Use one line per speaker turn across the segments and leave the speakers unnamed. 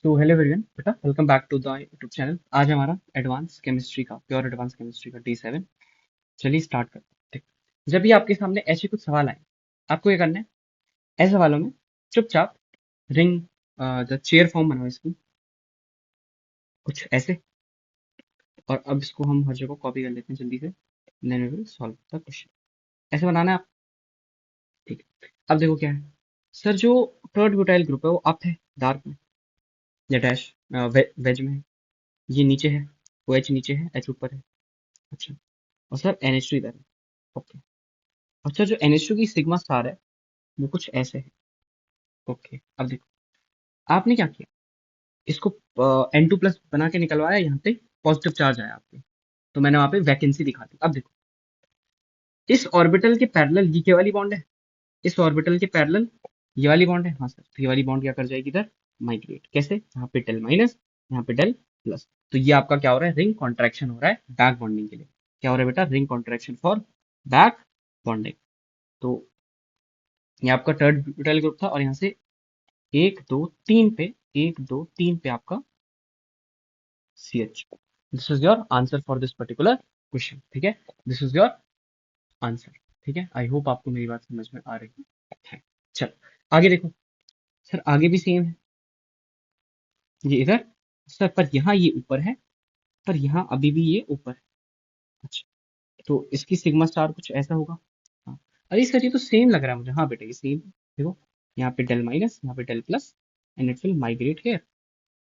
तो hello everyone बेटा, welcome back to the YouTube channel. आज हमारा एडवांस केमिस्ट्री का प्योर एडवांस केमिस्ट्री का डे 7। चलिए स्टार्ट करते हैं। ठीक। जब भी आपके सामने ऐसे कुछ सवाल आए, आपको ये करना है, ऐसे सवालों में चुपचाप रिंग द चेयर फॉर्म बनाओ इसकी, कुछ ऐसे। और अब इसको हम हर जगह कॉपी कर लेते हैं जल्दी से। Then we will solve the question. ऐसे बनाना है आप। ठीक है, अब देखो क्या है। सर, जो थर्ड ब्यूटाइल ग्रुप है वो अप है, डार्क में, या डैश वेज में है। ये नीचे है, ओ एच नीचे है, एच ऊपर है। अच्छा। और सर NH2 इधर है। ओके। अच्छा, जो NH2 की सिग्मा स्टार है वो कुछ ऐसे है। ओके, अब देखो आपने क्या किया, इसको N2+ बना के निकलवाया, यहाँ पे पॉजिटिव चार्ज आया आपके, तो मैंने वहां पे वैकेंसी दिखा दी। अब देखो, इस ऑर्बिटल के पैरेलल ये वाली बॉन्ड है, इस ऑर्बिटल के पैरेलल ये वाली बॉन्ड है। हाँ सर, तो ये वाली बॉन्ड क्या कर जाएगी इधर, माइग्रेट। कैसे, यहाँ पे डेल माइनस, यहाँ पे डेल प्लस। तो ये आपका क्या हो रहा है, रिंग कॉन्ट्रैक्शन हो रहा है बैक बॉन्डिंग के लिए। क्या हो रहा है बेटा, ring contraction for back bonding. तो ये आपका थर्ड ब्यूटाइल ग्रुप था, और यहाँ से एक दो तीन पे, एक दो तीन पे आपका CH। This is your answer for this particular question. ठीक है, दिस इज योर आंसर। ठीक है, आई होप आपको मेरी बात समझ में आ रही है। चल आगे देखो। सर आगे भी सेम है, ये इधर। सर पर यहाँ ये ऊपर है, पर यहाँ अभी भी ये ऊपर है। अच्छा, तो इसकी सिग्मा स्टार कुछ ऐसा होगा। हाँ, अरे इसका ये तो सेम लग रहा है मुझे। हाँ बेटा, ये सेम। देखो, यहाँ पे डेल माइनस, यहाँ पे del plus, and it will migrate here.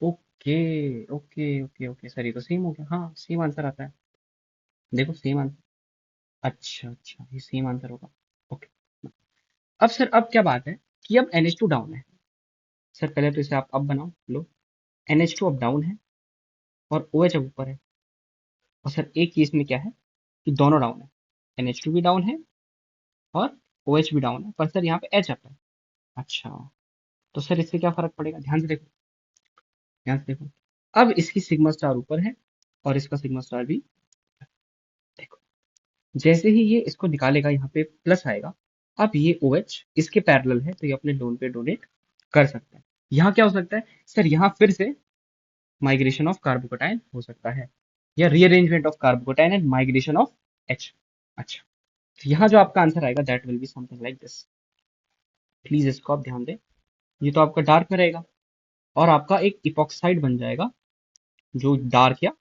Okay okay okay okay sir, ये तो सेम हो गया। हाँ, सेम आंसर आता है। देखो सेम आंसर। अच्छा अच्छा, ये सेम आंसर होगा। ओके। अब सर, अब क्या बात है कि अब NH2 डाउन है। सर पहले तो इसे आप अब बनाओ लो। NH2 अब डाउन है, और OH अब ऊपर है। और सर एक केस में क्या है कि दोनों डाउन है, NH2 भी डाउन है और OH भी डाउन है, पर सर यहाँ पे H अप है। अच्छा, तो सर इससे क्या फर्क पड़ेगा, ध्यान से देखो, ध्यान से देखो। अब इसकी सिग्मा स्टार ऊपर है, और इसका सिग्मा स्टार भी। देखो, जैसे ही ये इसको निकालेगा, यहाँ पे प्लस आएगा। अब ये OH इसके पैरेलल है, तो ये अपने लोन पे डोनेट कर सकता है। यहाँ क्या हो सकता है सर, यहाँ फिर से माइग्रेशन ऑफ कार्बोकेटाइन हो सकता है, या rearrangement of carbocation and migration of H। अच्छा, तो यहाँ जो आपका आंसर आएगा that will be something like this. Please इसको आप ध्यान दें। ये तो आपका डार्क में रहेगा, और आपका एक इपॉक्साइड बन जाएगा जो डार्क या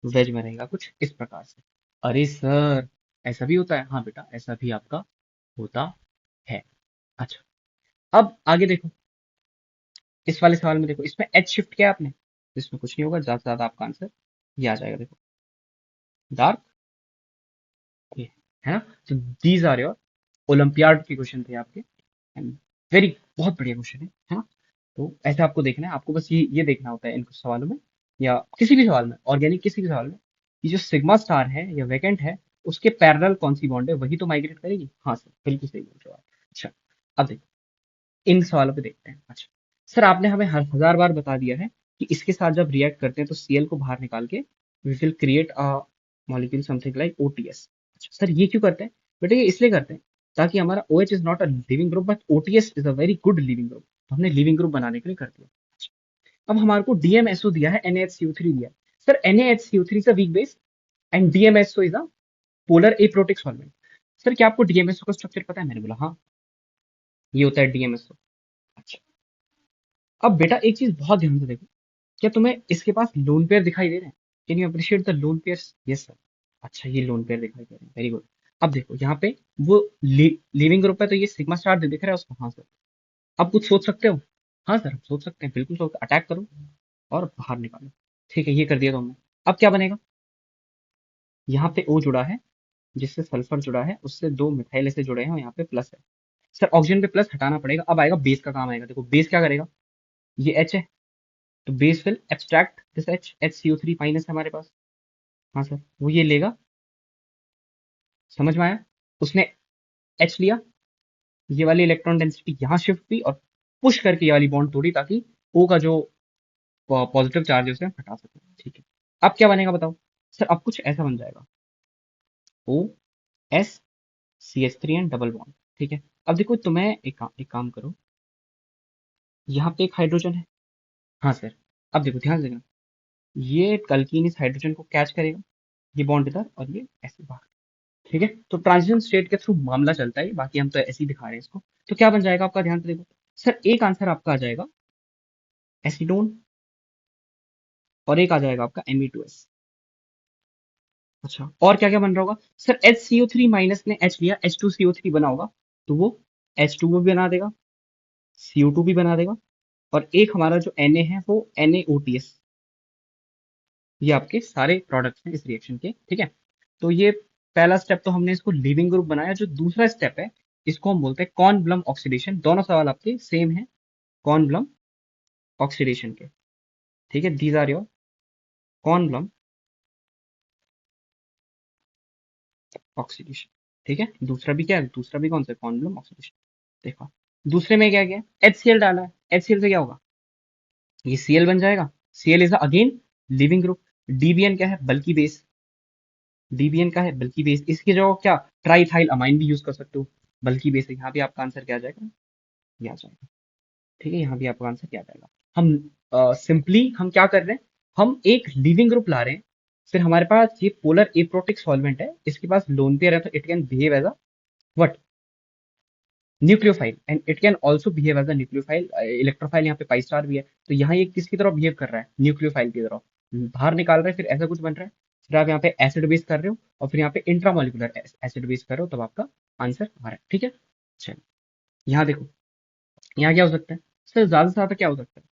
वेज में रहेगा, कुछ इस प्रकार से। अरे सर, ऐसा भी होता है? हाँ बेटा, ऐसा भी आपका होता है। अच्छा, अब आगे देखो। इस वाले सवाल में देखो, इसमें एच शिफ्ट किया आपने, तो इसमें कुछ नहीं होगा, ज्यादा से ज्यादा आपका आंसर ये आ जाएगा। देखो, डार्क, ये है ना। तो दीज आर योर ओलंपियाड के क्वेश्चन थे आपके, एंड वेरी, बहुत बढ़िया क्वेश्चन है ना। तो ऐसे आपको देखना है, आपको बस ये देखना होता है इन कुछ सवालों में, या किसी भी सवाल में, ऑर्गेनिक किसी भी सवाल में, कि जो सिग्मा स्टार है या वैकेंट है, उसके पैरेलल कौन सी बॉन्ड है, वही तो माइग्रेट करेगी। हाँ सर, बिल्कुल सही बोल रहे हो आप। अच्छा, अब देखो, इन सवालों पे देखते हैं। अच्छा, सर आपने हमें हर हजार बार बता दिया है कि इसके साथ जब रिएक्ट करते हैं तो Cl को बाहर निकाल के we will create a molecule something like OTS। अच्छा सर, ये क्यों करते हैं बेटा, ये इसलिए करते हैं ताकि हमारा OH is not a leaving group but OTS is a very good leaving group, तो हमने लिविंग ग्रुप बनाने के लिए कर दिया। अच्छा, अब हमारे को DMSO दिया है, NaHCO3 दिया है। Sir NaHCO3 is a weak base, and DMSO is a polar aprotic solvent. Sir क्या आपको DMSO का स्ट्रक्चर पता है? मैंने बोला हाँ, ये होता है DMSO। अच्छा, अब बेटा एक चीज बहुत ध्यान से देखो, क्या तुम्हें इसके पास लोन पेयर दिखाई दे रहे हैं? Can you appreciate the lone pairs? Yes sir. अच्छा, ये लोन पेयर दिखाई दे रहे हैं, वेरी गुड। अब देखो यहाँ पे वो लिविंग ग्रुप है, तो ये सिग्मा स्टार दिख रहा है उसको। हाँ सर, अब कुछ सोच सकते हो? हाँ सर, हम सोच सकते हैं, बिल्कुल सोच, अटैक करो और बाहर निकालो। ठीक है, ये कर दिया तुमने। अब क्या बनेगा, यहाँ पे O जुड़ा है, जिससे सल्फर जुड़ा है, उससे दो मिथाइल ऐसे जुड़े हैं, और यहाँ पे प्लस है। सर ऑक्सीजन पे प्लस हटाना पड़ेगा, अब आएगा बेस का काम आएगा। देखो बेस क्या करेगा, ये H है, तो base will extract this H, HCO3 minus है हमारे पास। हाँ सर, वो ये लेगा, समझ में आया। उसने H लिया, ये वाली इलेक्ट्रॉन डेंसिटी यहाँ शिफ्ट हुई, और पुश करके ये वाली बॉन्ड तोड़ी, ताकि O का जो पॉजिटिव चार्ज है उसे हम हटा सकें। ठीक है, अब क्या बनेगा बताओ। सर अब कुछ ऐसा बन जाएगा, OS, CH3 and double bond. ठीक है, अब देखो तुम्हें एक काम करो, यहाँ पे एक हाइड्रोजन है, हाँ सर। अब देखो ध्यान से देखना, ये अल्कीन इस हाइड्रोजन को कैच करेगा, ये बॉन्ड इधर और ये ऐसे बाहर। ठीक है, तो ट्रांजिशन स्टेट के थ्रू मामला चलता है, बाकी हम तो ऐसे ही दिखा रहे हैं इसको। तो क्या बन जाएगा आपका, ध्यान से देखो सर, एक आंसर आपका आ जाएगा एसीटोन, और एक आ जाएगा आपका Me2S। अच्छा, और क्या क्या बन रहा होगा सर, HCO3 माइनस ने H लिया, H2CO3 बना होगा, तो वो H2O भी बना देगा, CO2 भी बना देगा, और एक हमारा जो Na है वो NaOTS। ये आपके सारे प्रोडक्ट्स हैं इस रिएक्शन के। ठीक है, तो ये पहला स्टेप तो हमने इसको लीविंग ग्रुप बनाया। जो दूसरा स्टेप है, इसको हम बोलते हैं कॉर्न-ब्लम ऑक्सीडेशन। दोनों सवाल आपके सेम है, कॉर्न-ब्लम ऑक्सीडेशन के। ठीक है, these are your Kornblum oxidation. ठीक है, दूसरा भी क्या है, दूसरा भी कौन सा, कॉर्न-ब्लम ऑक्सीडेशन। देखो दूसरे में क्या क्या, HCl डाला है, HCl से क्या होगा, ये Cl बन जाएगा। Cl is again leaving group. DBN क्या है, बल्कि बेस। DBN का है बल्ककी बेस, इसकी जगह क्या, ट्राइथाइल अमाइन भी यूज कर सकते हो, बल्कि बेस है। यहाँ भी आपका आंसर क्या आ जाएगा, ये आ जाएगा। ठीक है, यहाँ भी आपका आंसर क्या आ जाएगा। हम सिंपली हम क्या कर रहे हैं, हम एक लिविंग ग्रुप ला रहे हैं, फिर हमारे पास ये पोलर एप्रोटिक सॉल्वेंट है, इसके पास लोन पेयर है, तो it can behave as a what, nucleophile, and it can also behave as a nucleophile. Electrophile यहाँ पे पाई स्टार भी है, तो यहाँ ये किसकी तरह बिहेव कर रहा है, न्यूक्लियोफाइल की तरह बाहर निकाल रहा है, फिर ऐसा कुछ बन रहा है। फिर आप यहाँ पे एसिड बेस कर रहे हो, और फिर यहाँ पे इंट्रामोलिकुलर एसिड बेस कर रहे हो, तब आपका आंसर आ रहा है। ठीक है, चलो यहाँ देखो, यहाँ क्या हो सकता है सर, ज्यादा से ज्यादा क्या हो सकता है,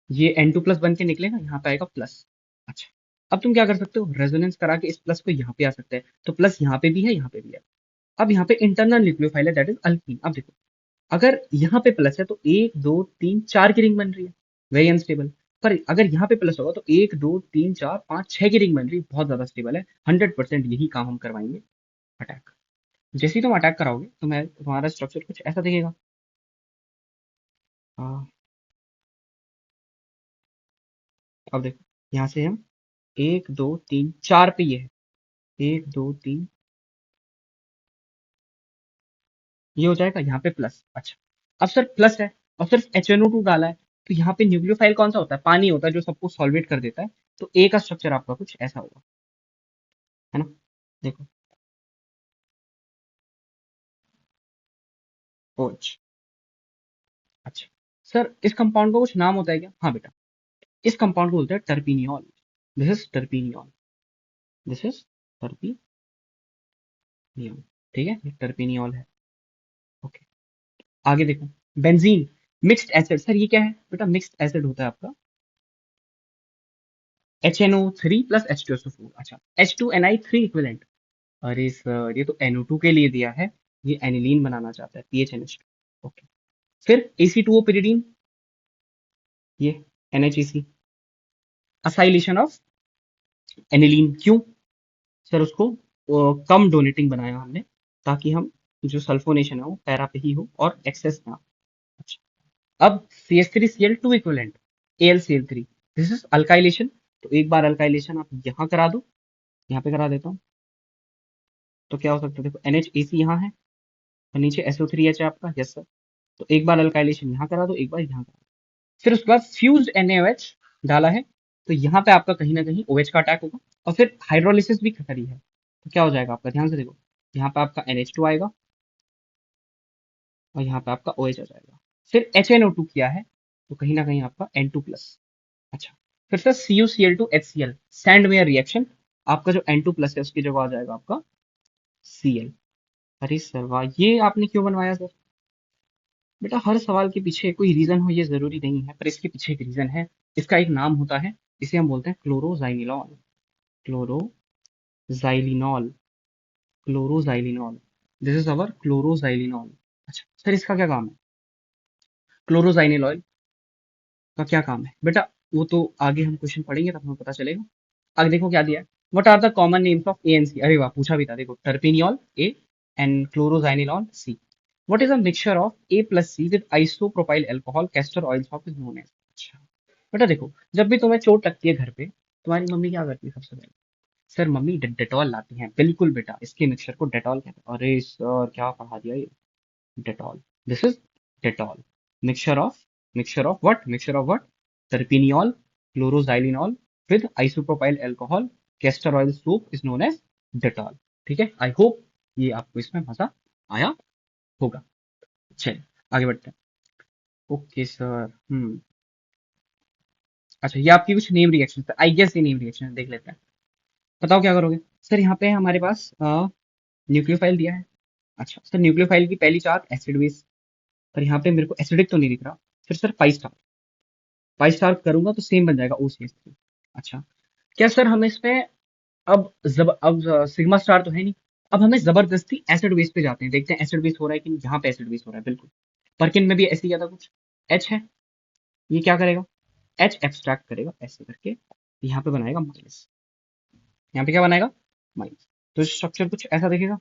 ये N2+ बन के निकलेगा, यहाँ पे आएगा प्लस। अच्छा, अब तुम क्या कर सकते हो, रेजोनेंस करा के इस प्लस को यहाँ पे आ सकता है, तो प्लस यहाँ पे भी है, यहाँ पे भी है। अब यहाँ पे इंटरनल न्यूक्लियोफाइल है, दैट इज अल्कीन। अब देखो, अगर यहाँ पे प्लस है तो एक दो तीन चार की रिंग बन रही है, वेरी अनस्टेबल। पर अगर यहाँ पे प्लस होगा तो एक दो तीन चार पांच छह की रिंग बन रही है, बहुत ज्यादा स्टेबल है। 100% यही काम हम करवाएंगे, अटैक। जैसे ही तुम अटैक कराओगे तो मैं तुम्हारा स्ट्रक्चर कुछ ऐसा दिखेगा। हाँ, अब देखो, यहाँ से हम एक दो तीन चार पे ये है, एक दो तीन, ये हो जाएगा यहाँ पे प्लस। अच्छा, अब सर प्लस है और सिर्फ HNO2 डाला है, तो यहाँ पे न्यूक्लियोफाइल कौन सा होता है, पानी होता है, जो सबको सॉल्वेट कर देता है। तो ए का स्ट्रक्चर आपका कुछ ऐसा होगा, है ना। देखो, OH। अच्छा सर, इस कंपाउंड का कुछ नाम होता है क्या, हाँ बेटा, इस कंपाउंड को बोलते हैं terpineol. This is terpineol, this is terpineol. ठीक है, ये टर्पिनियोल है। ओके, आगे देखो, बेंजीन मिक्स्ड एसिड। सर ये क्या है बेटा, मिक्स्ड एसिड होता है आपका HNO3 + H2SO4। अच्छा, H2Ni3 इक्विवेलेंट। अरे सर, ये तो NO2 के लिए दिया है, ये एनिलीन बनाना चाहता है, PHNH2। ओके, फिर AC2O pyridine, ये NHEC, असाइलेशन ऑफ एनिलीन। क्यों सर, उसको कम डोनेटिंग बनाया हमने, ताकि हम जो सल्फोनेशन है वो पैरा पे ही हो और एक्सेस ना हो। अच्छा, अब CH3Cl2 equivalent AlCl3, this is alkylation. तो एक बार अल्काइलेशन आप यहाँ करा दो, यहाँ पे करा देता हूँ, तो क्या हो सकता है, देखो NHAC यहाँ है, और नीचे SO3H है आपका, यस सर। तो एक बार अल्काइलेशन यहाँ करा दो, एक बार यहाँ करा दो, फिर उसके बाद फ्यूज्ड NaOH डाला है, तो यहाँ पे आपका कहीं ना कहीं OH का अटैक होगा, और फिर हाइड्रोलिसिस भी करी है, तो क्या हो जाएगा आपका, ध्यान से देखो, यहाँ पे आपका NH2 आएगा, और यहाँ पे आपका OH आ जाएगा। फिर HNO2 किया है, तो कहीं ना कहीं आपका N2+। अच्छा, फिर सर CuCl2HCl, सैंडमेयर रिएक्शन, आपका जो N2+ है उसकी जगह आ जाएगा आपका Cl। अरे सर वाह, ये आपने क्यों बनवाया सर, बेटा हर सवाल के पीछे कोई रीजन हो ये जरूरी नहीं है, पर इसके पीछे एक रीजन है। इसका एक नाम होता है, इसे हम बोलते हैं क्लोरोजाइनिलॉल। Chloroxylenol, chloroxylenol, this is our chloroxylenol. अच्छा सर, इसका क्या काम है, क्लोरोजाइनिलॉल का क्या काम है बेटा, वो तो आगे हम क्वेश्चन पढ़ेंगे तब हमें पता चलेगा। आगे देखो क्या दिया है, what are the common names of ANC। अरे वाह, पूछा भी था, देखो terpineol A and chloroxylenol C। What is a mixture of A+C with isopropyl alcohol castor oil salt is known as. अच्छा बेटा देखो, जब भी तुम्हें चोट लगती है घर पे, तुम्हारी मम्मी क्या करती है सबसे पहले, सर मम्मी डेटॉल लाती हैं, बिल्कुल बेटा, इसके मिक्सचर को डेटॉल कहते हैं। अरे सर क्या पढ़ा दिया ये, Dettol, this is Dettol, mixture of, mixture of what, mixture of what, terpineol, chloroxylenol with isopropyl alcohol, castor oil soap is known as Dettol। ठीक है, आई होप ये आपको इसमें मजा आया होगा। चलिए आगे बढ़ते हैं। ओके सर, अच्छा ये आपकी कुछ नेम रिएक्शन है, आई गेस ये नेम रिएक्शन देख लेते हैं। बताओ क्या करोगे। सर यहाँ पे हमारे पास न्यूक्लियोफाइल दिया है। अच्छा सर, न्यूक्लियोफाइल की पहली चार एसिड बेस, पर यहाँ पे मेरे को एसिडिक तो नहीं दिख रहा। फिर सर पाई स्टार करूंगा तो सेम बन जाएगा OCH3। अच्छा, क्या सर हमें इसमें अब सिग्मा स्टार तो है नहीं, अब हमें जबरदस्ती एसिड बेस पे जाते हैं, देखते हैं एसिड बेस हो रहा है कि नहीं। यहाँ पे एसिड बेस हो रहा है बिल्कुल, परकिन में भी ऐसे ही किया था कुछ। एच है, ये क्या करेगा, एच एब्स्ट्रैक्ट करेगा ऐसे करके, यहाँ पे बनाएगा माइनस, यहाँ पे क्या बनाएगा माइनस। तो स्ट्रक्चर कुछ ऐसा दिखेगा,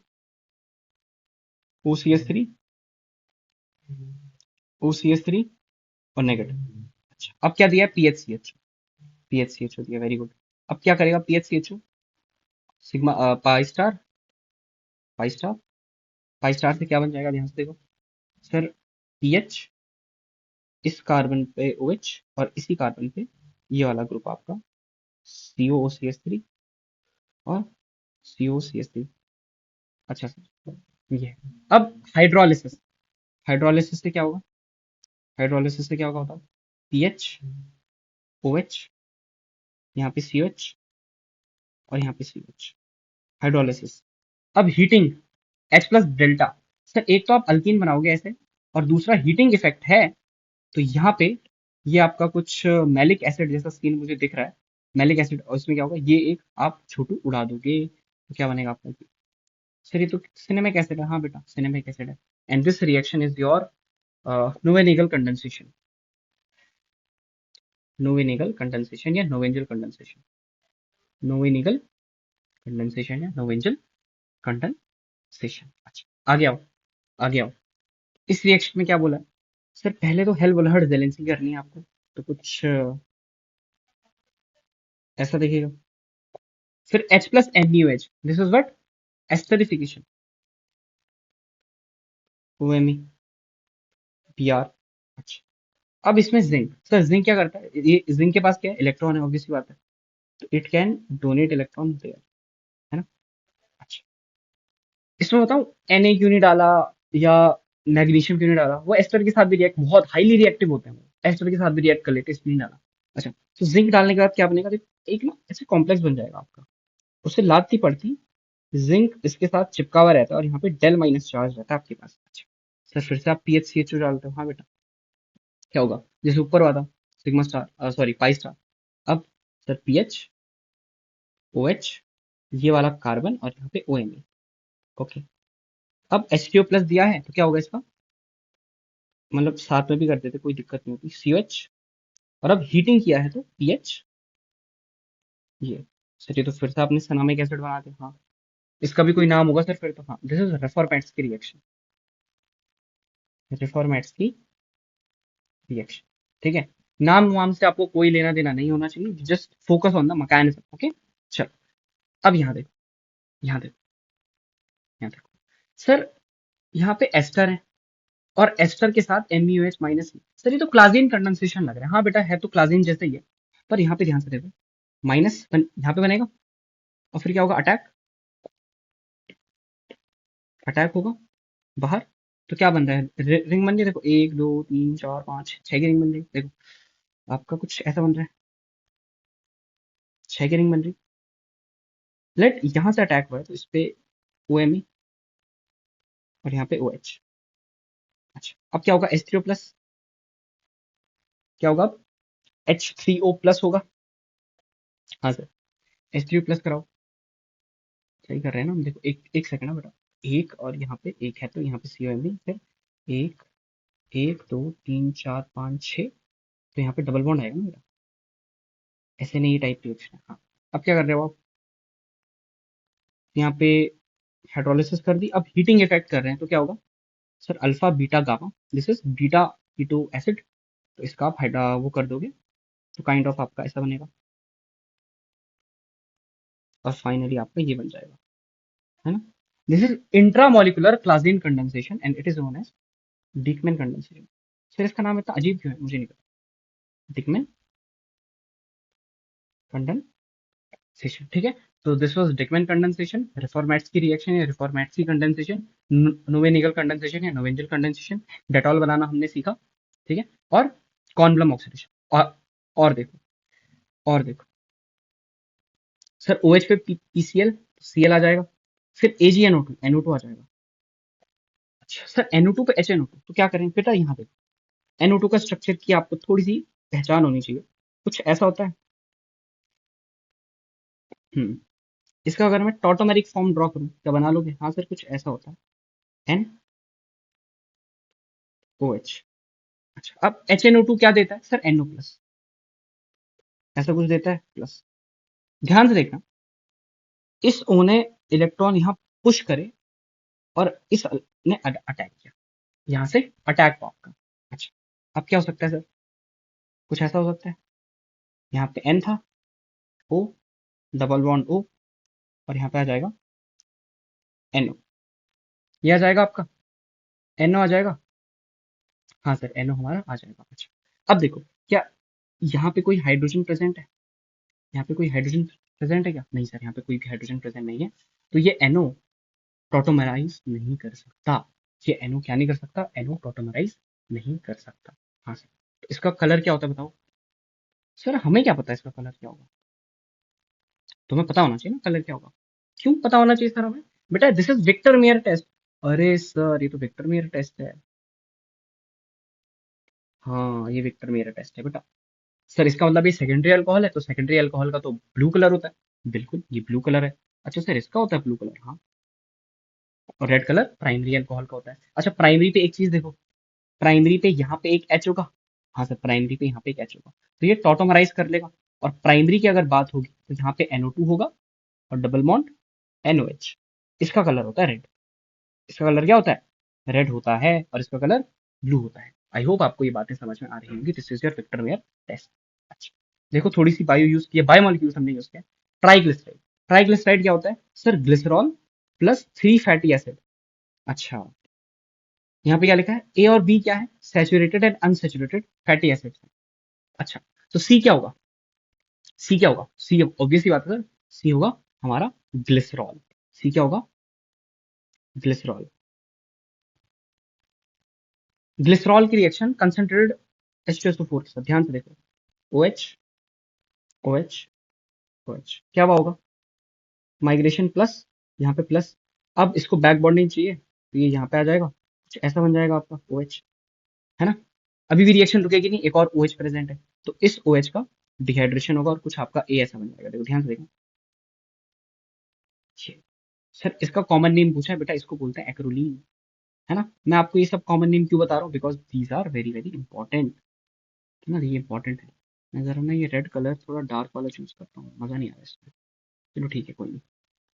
OCH3, OCH3 और नेगेटिव। अच्छा अब क्या दिया है, PHCH दिया, वेरी गुड। अब क्या करेगा PHCH, sigma pi star pi star से क्या बन जाएगा, ध्यान से देखो सर। पीएच इस कार्बन पे OH और इसी कार्बन पे ये वाला ग्रुप आपका COOCH3 और COCH3। अच्छा सर ये है। अब हाइड्रोलिसिस, हाइड्रोलिसिस से क्या होगा, हाइड्रोलिसिस से क्या होगा बताओ। PHOH, यहाँ पे CH और यहाँ पे CH, हाइड्रोलिसिस। अब heating H plus delta. Sir एक तो आप अल्कीन बनाओगे ऐसे, और दूसरा हीटिंग इफेक्ट है, तो यहाँ पे ये आपका कुछ मैलिक एसिड जैसा सीन मुझे दिख रहा है। मैलिक एसिड, और इसमें क्या होगा, ये एक आप छोटू उड़ा दोगे तो क्या बनेगा आपका। सर ये तो सिनेमिक एसिड है, हाँ बेटा सिनेमिक एसिड है। And this reaction is your Knoevenagel condensation, Knoevenagel condensation या नोवेंजल कंडेंसेशन, नोवेनिगल कंडेंसेशन या नोवेंजल कंडेंसेशन। अच्छा आगे आओ, आगे आओ। इस रिएक्शन में क्या बोला है? सर पहले तो हेल वोल्हर्ड वैलेंसी करनी है आपको, तो कुछ ऐसा देखिएगा। फिर H plus NaOH, this is what, esterification, OMe, Br। अच्छा अब इसमें जिंक, सर जिंक क्या करता है, ये जिंक के पास क्या है, इलेक्ट्रॉन है, ऑब्वियसली बात है, तो it can donate electron there, है ना। अच्छा इसमें बताऊं Na क्यों नहीं डाला या मैग्नीशियम क्यों नहीं डाला, वो एस्टर के साथ भी रिएक्ट, बहुत हाईली रिएक्टिव होते हैं वो, एस्टर के साथ भी रिएक्ट कर लेते हैं, इसलिए नहीं डाला। अच्छा तो जिंक डालने के बाद क्या बनेगा, देखो एक ना ऐसे कॉम्प्लेक्स बन जाएगा आपका, उससे लाती पड़ती जिंक इसके साथ चिपका हुआ रहता है, और यहाँ पे डेल माइनस चार्ज रहता है आपके पास। अच्छा सर फिर से आप PHCHO डालते हो, हाँ बेटा क्या होगा, जैसे ऊपर वाला sigma star, sorry pi star. अब सर PHOH, ये वाला कार्बन और यहाँ पे OMe। ओके अब H2O प्लस दिया है तो क्या होगा इसका, मतलब साथ में भी कर देते कोई दिक्कत नहीं होती, COH। और अब हीटिंग किया है तो PH, ये सर ये तो फिर से आपने सनामिक एसिड बना दिया, हाँ इसका भी कोई नाम होगा सर फिर तो, हाँ दिस इज रेफॉर्मेट्स की रिएक्शन, रेफॉर्मेट्स की रिएक्शन। ठीक है, नाम वाम से आपको कोई लेना देना नहीं होना चाहिए, just focus on the mechanism. Okay चलो अब यहाँ देखो, यहाँ देखो, यहाँ देखो सर, यहाँ पे एस्टर है और एस्टर के साथ MeOH माइनस। सर ये तो क्लाजीन कंडेंसेशन लग रहा है, हाँ बेटा है तो क्लाजीन जैसे ही है, पर यहाँ पे ध्यान से देखो माइनस यहाँ पे बनेगा, और फिर क्या होगा, अटैक, अटैक होगा बाहर, तो क्या बन रहा है, रिंग बन रही है, देखो 1 2 3 4 5 6 की रिंग बन रही है, देखो आपका कुछ ऐसा बन रहा है, 6 की रिंग बन रही। लेट यहाँ से अटैक हुआ है तो इस पे OMe और यहाँ पे OH। अच्छा अब क्या होगा, H3O प्लस, क्या होगा अब H3O प्लस होगा, हाँ सर H3O प्लस कराओ, सही कर रहे हैं ना हम, देखो एक एक सेकंड ना बेटा, एक और यहाँ पे एक है तो यहाँ पे COMe, फिर एक 1 2 3 4 5 6, तो यहाँ पे डबल बॉन्ड आएगा ना बेटा, ऐसे नहीं टाइप रिएक्शन। हाँ अब क्या कर रहे हो आप, यहाँ पे हाइड्रोलिसिस कर दी, अब हीटिंग इफेक्ट कर रहे हैं तो क्या होगा sir, alpha beta gamma, this is beta keto acid, तो इसका आप हाइड्रा वो कर दोगे तो काइंड ऑफ आपका ऐसा बनेगा, और फाइनली आपका ये बन जाएगा, है ना। This is intramolecular Claisen condensation and it is known as Dieckmann condensation. Sir इसका नाम इतना अजीब क्यों है, मुझे नहीं पता, डिकमैन कंडेंसेशन, ठीक है। तो दिस वाज डिकमैन कंडेंसेशन, रिफॉर्मेट्स की रिएक्शन या रिफॉर्मेट्स की कंडेंसेशन, नोवेनिगल कंडेंसेशन या नोवेंजल कंडेंसेशन, डेटॉल बनाना हमने सीखा, ठीक है। और कॉर्नब्लम ऑक्सीडेशन। और देखो, और देखो सर, OH पे PCl, Cl आ जाएगा, फिर AgNO2, NO2 आ जाएगा। अच्छा सर, NO2 पे HNO2, तो क्या करें बेटा, यहाँ देखो NO2 का स्ट्रक्चर की आपको थोड़ी सी पहचान होनी चाहिए, कुछ ऐसा होता है। हम्म इसका अगर मैं टॉटोमेरिक फॉर्म ड्रॉ करूं क्या बना लोगे? हाँ सर, कुछ ऐसा होता है, NOH। अच्छा, अब HNO2 क्या देता है सर? NO प्लस, ऐसा कुछ देता है प्लस। ध्यान से देखना, इस O ने इलेक्ट्रॉन यहाँ पुश करे और इस ने अटैक किया, यहाँ से अटैक हुआ आपका। अच्छा, अब क्या हो सकता है सर? कुछ ऐसा हो सकता है, यहाँ पे N था, O, डबल बॉन्ड O, और यहाँ पे आ जाएगा NO, ये आ जाएगा आपका, NO आ जाएगा। हाँ सर, NO हमारा आ जाएगा। अच्छा, अब देखो, क्या यहाँ पे कोई हाइड्रोजन प्रेजेंट है? यहाँ पे कोई हाइड्रोजन प्रेजेंट है क्या? नहीं सर, यहाँ पे कोई भी हाइड्रोजन प्रेजेंट नहीं है, तो ये NO टॉटोमराइज नहीं कर सकता। ये NO क्या नहीं कर सकता? NO टॉटोमराइज नहीं कर सकता। हाँ सर, तो इसका कलर क्या होता है बताओ? सर हमें क्या पता है इसका कलर क्या होगा? तुम्हें पता होना चाहिए ना कलर क्या होगा। क्यों पता होना चाहिए सर हमें? बेटा this is Victor Meyer test. अरे सर, ये तो विक्टर मेयर टेस्ट है। हाँ, ये विक्टर मेयर टेस्ट है बेटा। सर इसका मतलब ये सेकेंडरी अल्कोहल है, तो सेकेंडरी अल्कोहल का तो ब्लू कलर होता है। बिल्कुल, ये ब्लू कलर है। अच्छा सर, इसका होता है ब्लू कलर, हाँ। और रेड कलर प्राइमरी अल्कोहल का होता है। अच्छा, प्राइमरी पे एक चीज देखो, प्राइमरी पे यहाँ पे एक एच होगा। हाँ सर, प्राइमरी पे यहाँ पे एक एच होगा, तो ये टॉटोमराइज कर लेगा। और प्राइमरी की अगर बात होगी तो यहाँ पे NO2 होगा और डबल बॉन्ड NOH। इसका कलर होता है रेड। इसका कलर क्या होता है? रेड होता है, और इसका कलर ब्लू होता है। आई होप आपको ये बातें समझ में आ रही होंगी। This is your Victor Meyer test. अच्छा, देखो थोड़ी सी बायो यूज की है, बायोमोलिक्यूल्स हमने यूज किया। ट्राइग्लिसराइड, ट्राइग्लिसराइड क्या होता है sir? Glycerol plus 3 fatty acid. अच्छा, यहाँ पे क्या लिखा है? ए और बी क्या है? Saturated and unsaturated fatty acids. अच्छा, तो सी क्या होगा? सी क्या होगा? सी ऑब्वियसली बात है सर, सी होगा हमारा ग्लिसरॉल। सी क्या होगा? ग्लिसरॉल। ग्लिसरॉल की रिएक्शन कंसंट्रेटेड H2SO4 के साथ, ध्यान से देखो, OH, OH, OH, क्या हुआ होगा? माइग्रेशन प्लस, यहाँ पे प्लस। अब इसको बैक बॉन्डिंग चाहिए, तो ये यहाँ पे आ जाएगा, कुछ ऐसा बन जाएगा आपका OH, है ना। अभी भी रिएक्शन रुकेगी नहीं, एक और OH प्रेजेंट है, तो इस OH का डिहाइड्रेशन होगा और कुछ आपका A ऐसा बन जाएगा। देखो ध्यान से देखो, ये सर इसका कॉमन नेम पूछा है बेटा, इसको बोलते हैं एक्रोलीन, है ना। मैं आपको ये सब कॉमन नेम क्यों बता रहा हूँ? Because these are very very important, है ना, ये इंपॉर्टेंट है। मैं जरा ना ये रेड कलर थोड़ा डार्क वाला चूज करता हूँ, मजा नहीं आ रहा इसमें। चलो ठीक है, कोई नहीं।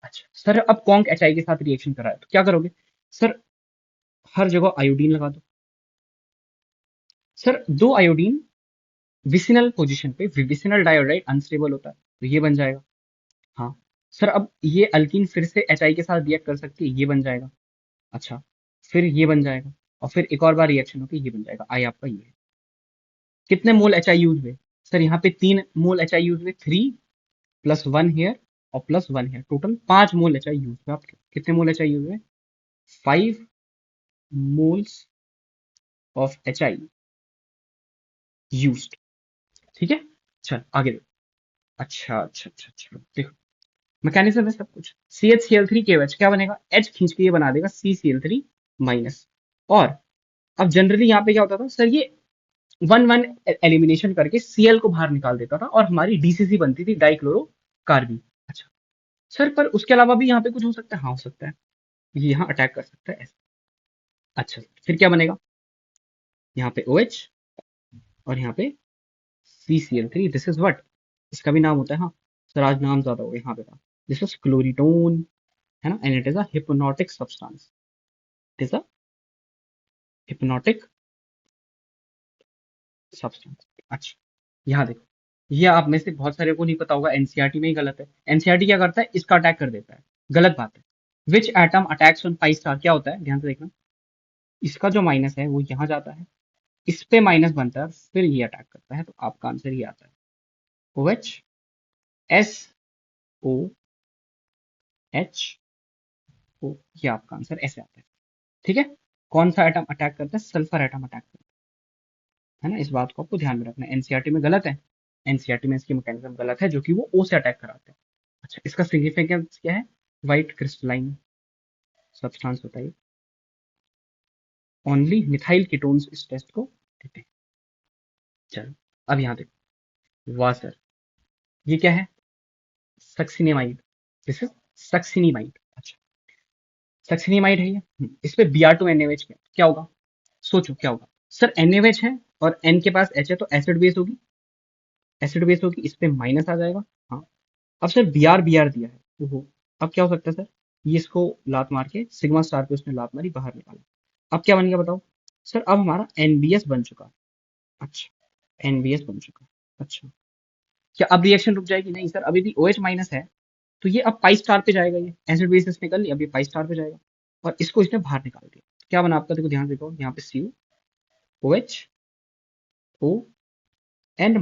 अच्छा सर, अब कॉन्क HI के साथ रिएक्शन करा है तो क्या करोगे? सर हर जगह आयोडीन लगा दो। सर दो आयोडीन विसिनल पोजीशन पे, विसिनल डायोडाइड अनस्टेबल होता है, तो ये बन जाएगा। हाँ सर, अब ये अल्कीन फिर से HI के साथ रिएक्ट कर सकती है, ये बन जाएगा। अच्छा, फिर ये बन जाएगा, और फिर एक और बार रिएक्शन होकर ये बन जाएगा। आई आपका ये है। कितने मोल HI यूज हुए? सर यहाँ पे 3 मोल HI यूज हुए, 3 प्लस 1 हेयर और प्लस 1 हेयर, टोटल 5 मोल HI यूज हुए आपके। कितने मोल HI यूज हुए? 5 मोल्स ऑफ HI यूज्ड, ठीक है। चल आगे देखो। अच्छा देखो, मैकेनिज्म है सब कुछ। CH Cl3KOH क्या बनेगा? H खींच के ये बना देगा CCl3 माइनस। और अब जनरली यहाँ पे क्या होता था सर, ये 1-1 एलिमिनेशन करके Cl को बाहर निकाल देता था और हमारी DCC बनती थी, डाइक्लोरो कार्बी। अच्छा सर, पर उसके अलावा भी यहाँ पे कुछ हो सकता है? हाँ हो सकता है, ये यहाँ अटैक कर सकता है ऐसे। अच्छा, फिर क्या बनेगा? यहाँ पे OH और यहाँ पे CCl3, दिस इज व्हाट, इसका भी नाम होता है, हाँ सर आज नाम ज्यादा हो गया यहाँ पे था। दिस इज क्लोरीटोन, है ना, and it is a hypnotic substance. It is a hypnotic substance. अच्छा, यहाँ देखो, ये आप में से बहुत सारे को नहीं पता होगा, एनसीईआरटी में ही गलत है। एनसीईआरटी क्या करता है? इसका अटैक कर देता है, गलत बात है। Which atom attacks on pi star, क्या होता है ध्यान से देखना, इसका जो माइनस है वो यहाँ जाता है, इस पे माइनस बनता है, फिर ये अटैक करता है, तो आपका आंसर ये आता है OH SOHO, ये आपका आंसर ऐसे आता है। ठीक है, कौन सा एटम अटैक करता है? सल्फर एटम अटैक करता है ना। इस बात को आपको ध्यान में रखना है, एनसीईआरटी में गलत है, एनसीईआरटी में इसकी मैकेनिज्म गलत है, जो कि वो ओ से अटैक कराते हैं। अच्छा, इसका सिग्निफिकेंस क्या है? व्हाइट क्रिस्टलाइन सब्सटेंस होता है, ओनली मिथाइल कीटोन्स इस टेस्ट को देते हैं। चलो अब यहाँ देखो, वाह सर, ये क्या है? सक्सिनेमाइड, दिस इज सक्सिनिमाइड। अच्छा, सक्सिनिमाइड है ये। इस पे Br2NaOH क्या होगा? सोचो क्या होगा सर? NaOH है और N के पास H है, तो एसिड बेस होगी, एसिड बेस होगी, इस पे माइनस आ जाएगा। हाँ, अब सर Br दिया है, ओहो, अब क्या हो सकता है सर? ये इसको लात मार के सिग्मा स्टार पे उसने लात मारी, बाहर निकाला। अब क्या बन गया बताओ सर? अब हमारा NBS बन चुका। अच्छा, NBS बन चुका। अच्छा, क्या अब रिएक्शन रुक जाएगी? नहीं सर, अभी भी OH माइनस है, तो ये अब पाई स्टार पे जाएगा, ये एसिड बेसिस निकल लिया, अब ये पाई स्टार पे जाएगा, और इसको इसने बाहर निकाल दिया। क्या बना आपका? देखो ध्यान से देखो, यहाँ पे CuOH, O and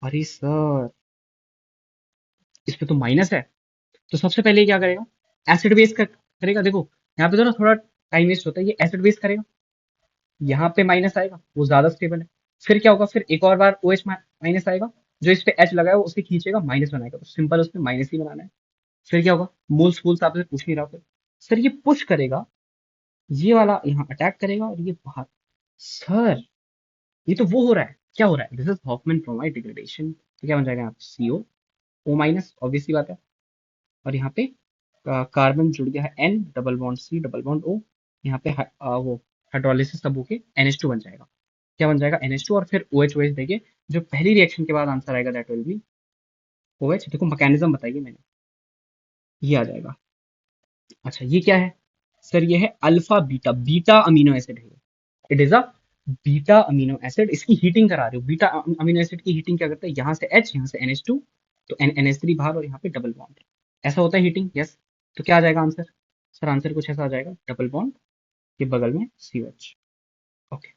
अरे सर, इस पे तो माइनस है, तो सबसे पहले ये क्या करेगा? एसिड बेस करेगा। देखो यहाँ पे तो ना थोड़ा टाइम वेस्ट होता है, ये एसिड बेस करेगा, यहाँ पे माइनस आएगा, वो ज्यादा स्टेबल है। फिर क्या होगा? फिर एक और बार OH माइनस आएगा, जो इस पे H लगा है वो उसे खींचेगा, माइनस बनाएगा, तो सिंपल उसमें माइनस ही बनाना है। फिर क्या होगा? मोल्स फूल्स आपसे पूछ नहीं रहा। फिर सर ये पुश करेगा, ये वाला यहाँ अटैक करेगा, और ये बाहर। सर ये तो वो हो रहा है, क्या हो रहा है? This is Hoffmann bromide degradation. तो क्या बन जाएगा यहाँ पे? CO O-, ऑब्वियस सी बात है, और यहाँ पे कार्बन जुड़ गया है, N double bond C double bond O, यहाँ पे वो हाइड्रोलिसिस सब होके NH2 बन जाएगा। क्या बन जाएगा? NH2, और फिर OH देंगे, जो पहली रिएक्शन के बाद आंसर आएगा दैट विल बी OH। देखो मैकेनिज्म बताइए मैंने, ये आ जाएगा। अच्छा, ये क्या है सर? ये है alpha beta, beta amino acid है। It is a beta amino acid. इसकी हीटिंग करा रहे हो, बीटा अमीनो एसिड की हीटिंग क्या करता है? यहाँ से H, यहाँ से NH2, तो NH3 बाहर, और यहाँ पे डबल बॉन्ड, ऐसा होता है हीटिंग। यस, तो क्या आ जाएगा आंसर? सर आंसर कुछ ऐसा आ जाएगा, डबल बॉन्ड के बगल में CH। ओके,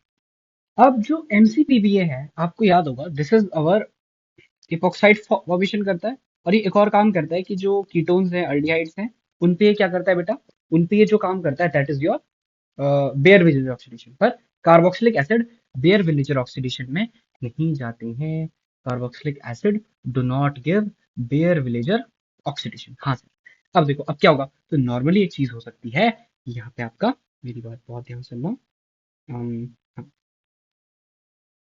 अब जो MCPBA है, आपको याद होगा, this is our epoxide formation करता है, और ये एक और काम करता है कि जो कीटोन्स हैं, अल्डिहाइड्स हैं, उन पे ये क्या करता है बेटा? उन पे ये जो काम करता है that is your Baeyer Villiger oxidation. पर carboxylic acid Baeyer Villiger oxidation में नहीं जाते हैं। Carboxylic acid do not give Baeyer Villiger oxidation. हाँ सर, अब देखो अब क्या होगा? तो नॉर्मली एक चीज हो सकती है, यहाँ पे आपका, मेरी बात बहुत ध्यान से सुनना, हाँ,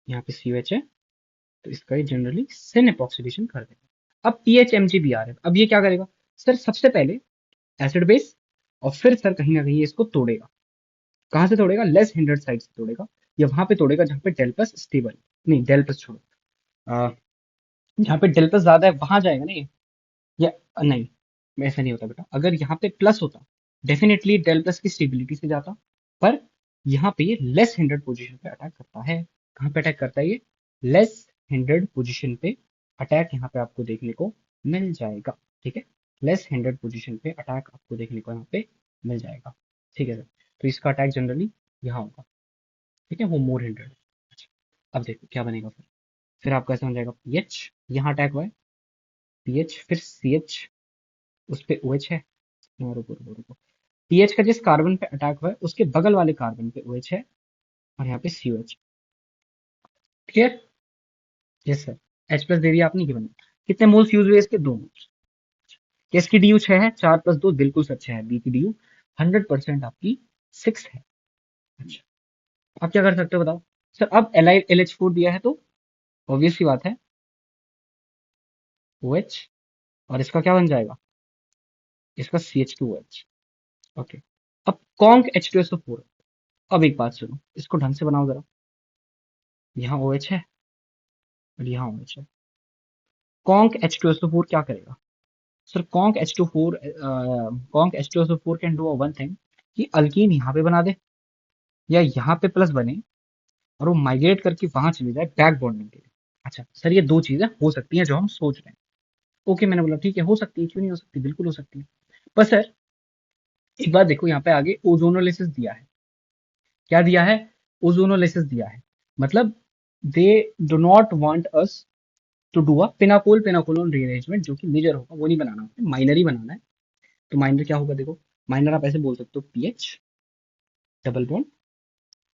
यहाँ पे CH है, तो इसका ये जनरली सिन ऑक्सीडेशन कर देगा। अब PHMG भी आ रहा है, अब ये क्या करेगा सर? सबसे पहले एसिड बेस, और फिर सर कहीं ना कहीं ये इसको तोड़ेगा। कहाँ से तोड़ेगा? लेस हिंडर्ड साइड से तोड़ेगा, या वहां पे तोड़ेगा जहाँ पे डेल प्लस स्टेबल, नहीं डेल प्लस छोड़ो, आ, जहाँ पे डेल प्लस ज्यादा है वहां जाएगा ना ये, या नहीं, ऐसा नहीं होता बेटा। अगर यहाँ पे प्लस होता, डेफिनेटली डेल प्लस की स्टेबिलिटी से जाता, पर यहाँ पे ये लेस हिंडर्ड पोजीशन पे अटैक करता है। कहाँ पे अटैक करता है ये? लेस हिंडर्ड पोजीशन पे अटैक यहाँ पे आपको देखने को मिल जाएगा। ठीक है, लेस हिंडर्ड पोजीशन पे अटैक आपको देखने को यहाँ पे मिल जाएगा। ठीक है सर, तो इसका अटैक जनरली यहाँ होगा। ठीक है, वो मोर हिंड्रेड। अच्छा, अब देखो क्या बनेगा फिर आपका ऐसा हो जाएगा, PH यहाँ अटैक हुआ है, PH फिर CH, उस पे OH है। रुको रुको रुको, PH का जिस कार्बन पे अटैक हुआ है उसके बगल वाले कार्बन पे OH है, और यहाँ पे COH। Clear? Yes sir, H plus दे दिया आपने, ये बना। कितने मोल्स यूज हुए इसके? 2 मोल्स। एस की DU 6 है, 4 + 2 बिल्कुल सच है। B की DU 100% आपकी 6 है। अच्छा, आप क्या कर सकते हो बताओ सर? अब LH4 दिया है, तो ऑब्वियस सी बात है OH, और इसका क्या बन जाएगा? इसका CH2OH। ओके, अब कॉन्क H2SO4। अब एक बात सुनो, इसको ढंग से बनाओ जरा। यहाँ OH है, और यहाँ OH है। कॉन्क H2SO4 क्या करेगा sir? Conc H2SO4 can do one thing, कि अल्कीन यहाँ पे बना दे, या यहाँ पे प्लस बने, और वो माइग्रेट करके वहां चले जाए बैक बॉन्डिंग के लिए। अच्छा सर, ये दो चीजें हो सकती हैं जो हम सोच रहे हैं। ओके, मैंने बोला ठीक है, हो सकती है, क्यों नहीं हो सकती? बिल्कुल हो सकती है। पर सर एक बात देखो, यहाँ पे आगे ओजोनोलिसिस दिया है। क्या दिया है? ओजोनोलिसिस दिया है, मतलब they do not want us to do a pinacol pinacolone rearrangement, जो कि मेजर होगा वो नहीं बनाना है, माइनर ही बनाना है। तो माइनर क्या होगा देखो, माइनर आप ऐसे बोल सकते हो पीएच डबल बॉन्ड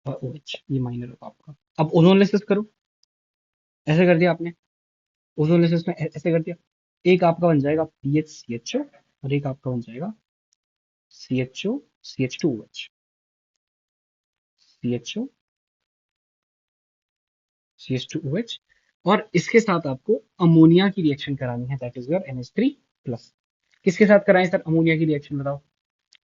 और ओएच, ये माइनर होगा आपका। अब ओजोनलिसिस करो, ऐसे कर दिया आपने, ओजोनलिसिस में ऐसे कर दिया, एक आपका बन जाएगा पीएच सीएचओ और एक आपका बन जाएगा सीएचओ CH2OH, सीएचओ CH2OH। और इसके साथ आपको अमोनिया की रिएक्शन करानी है, that is your NH3 plus. किसके साथ कराएं सर अमोनिया की रिएक्शन, बताओ।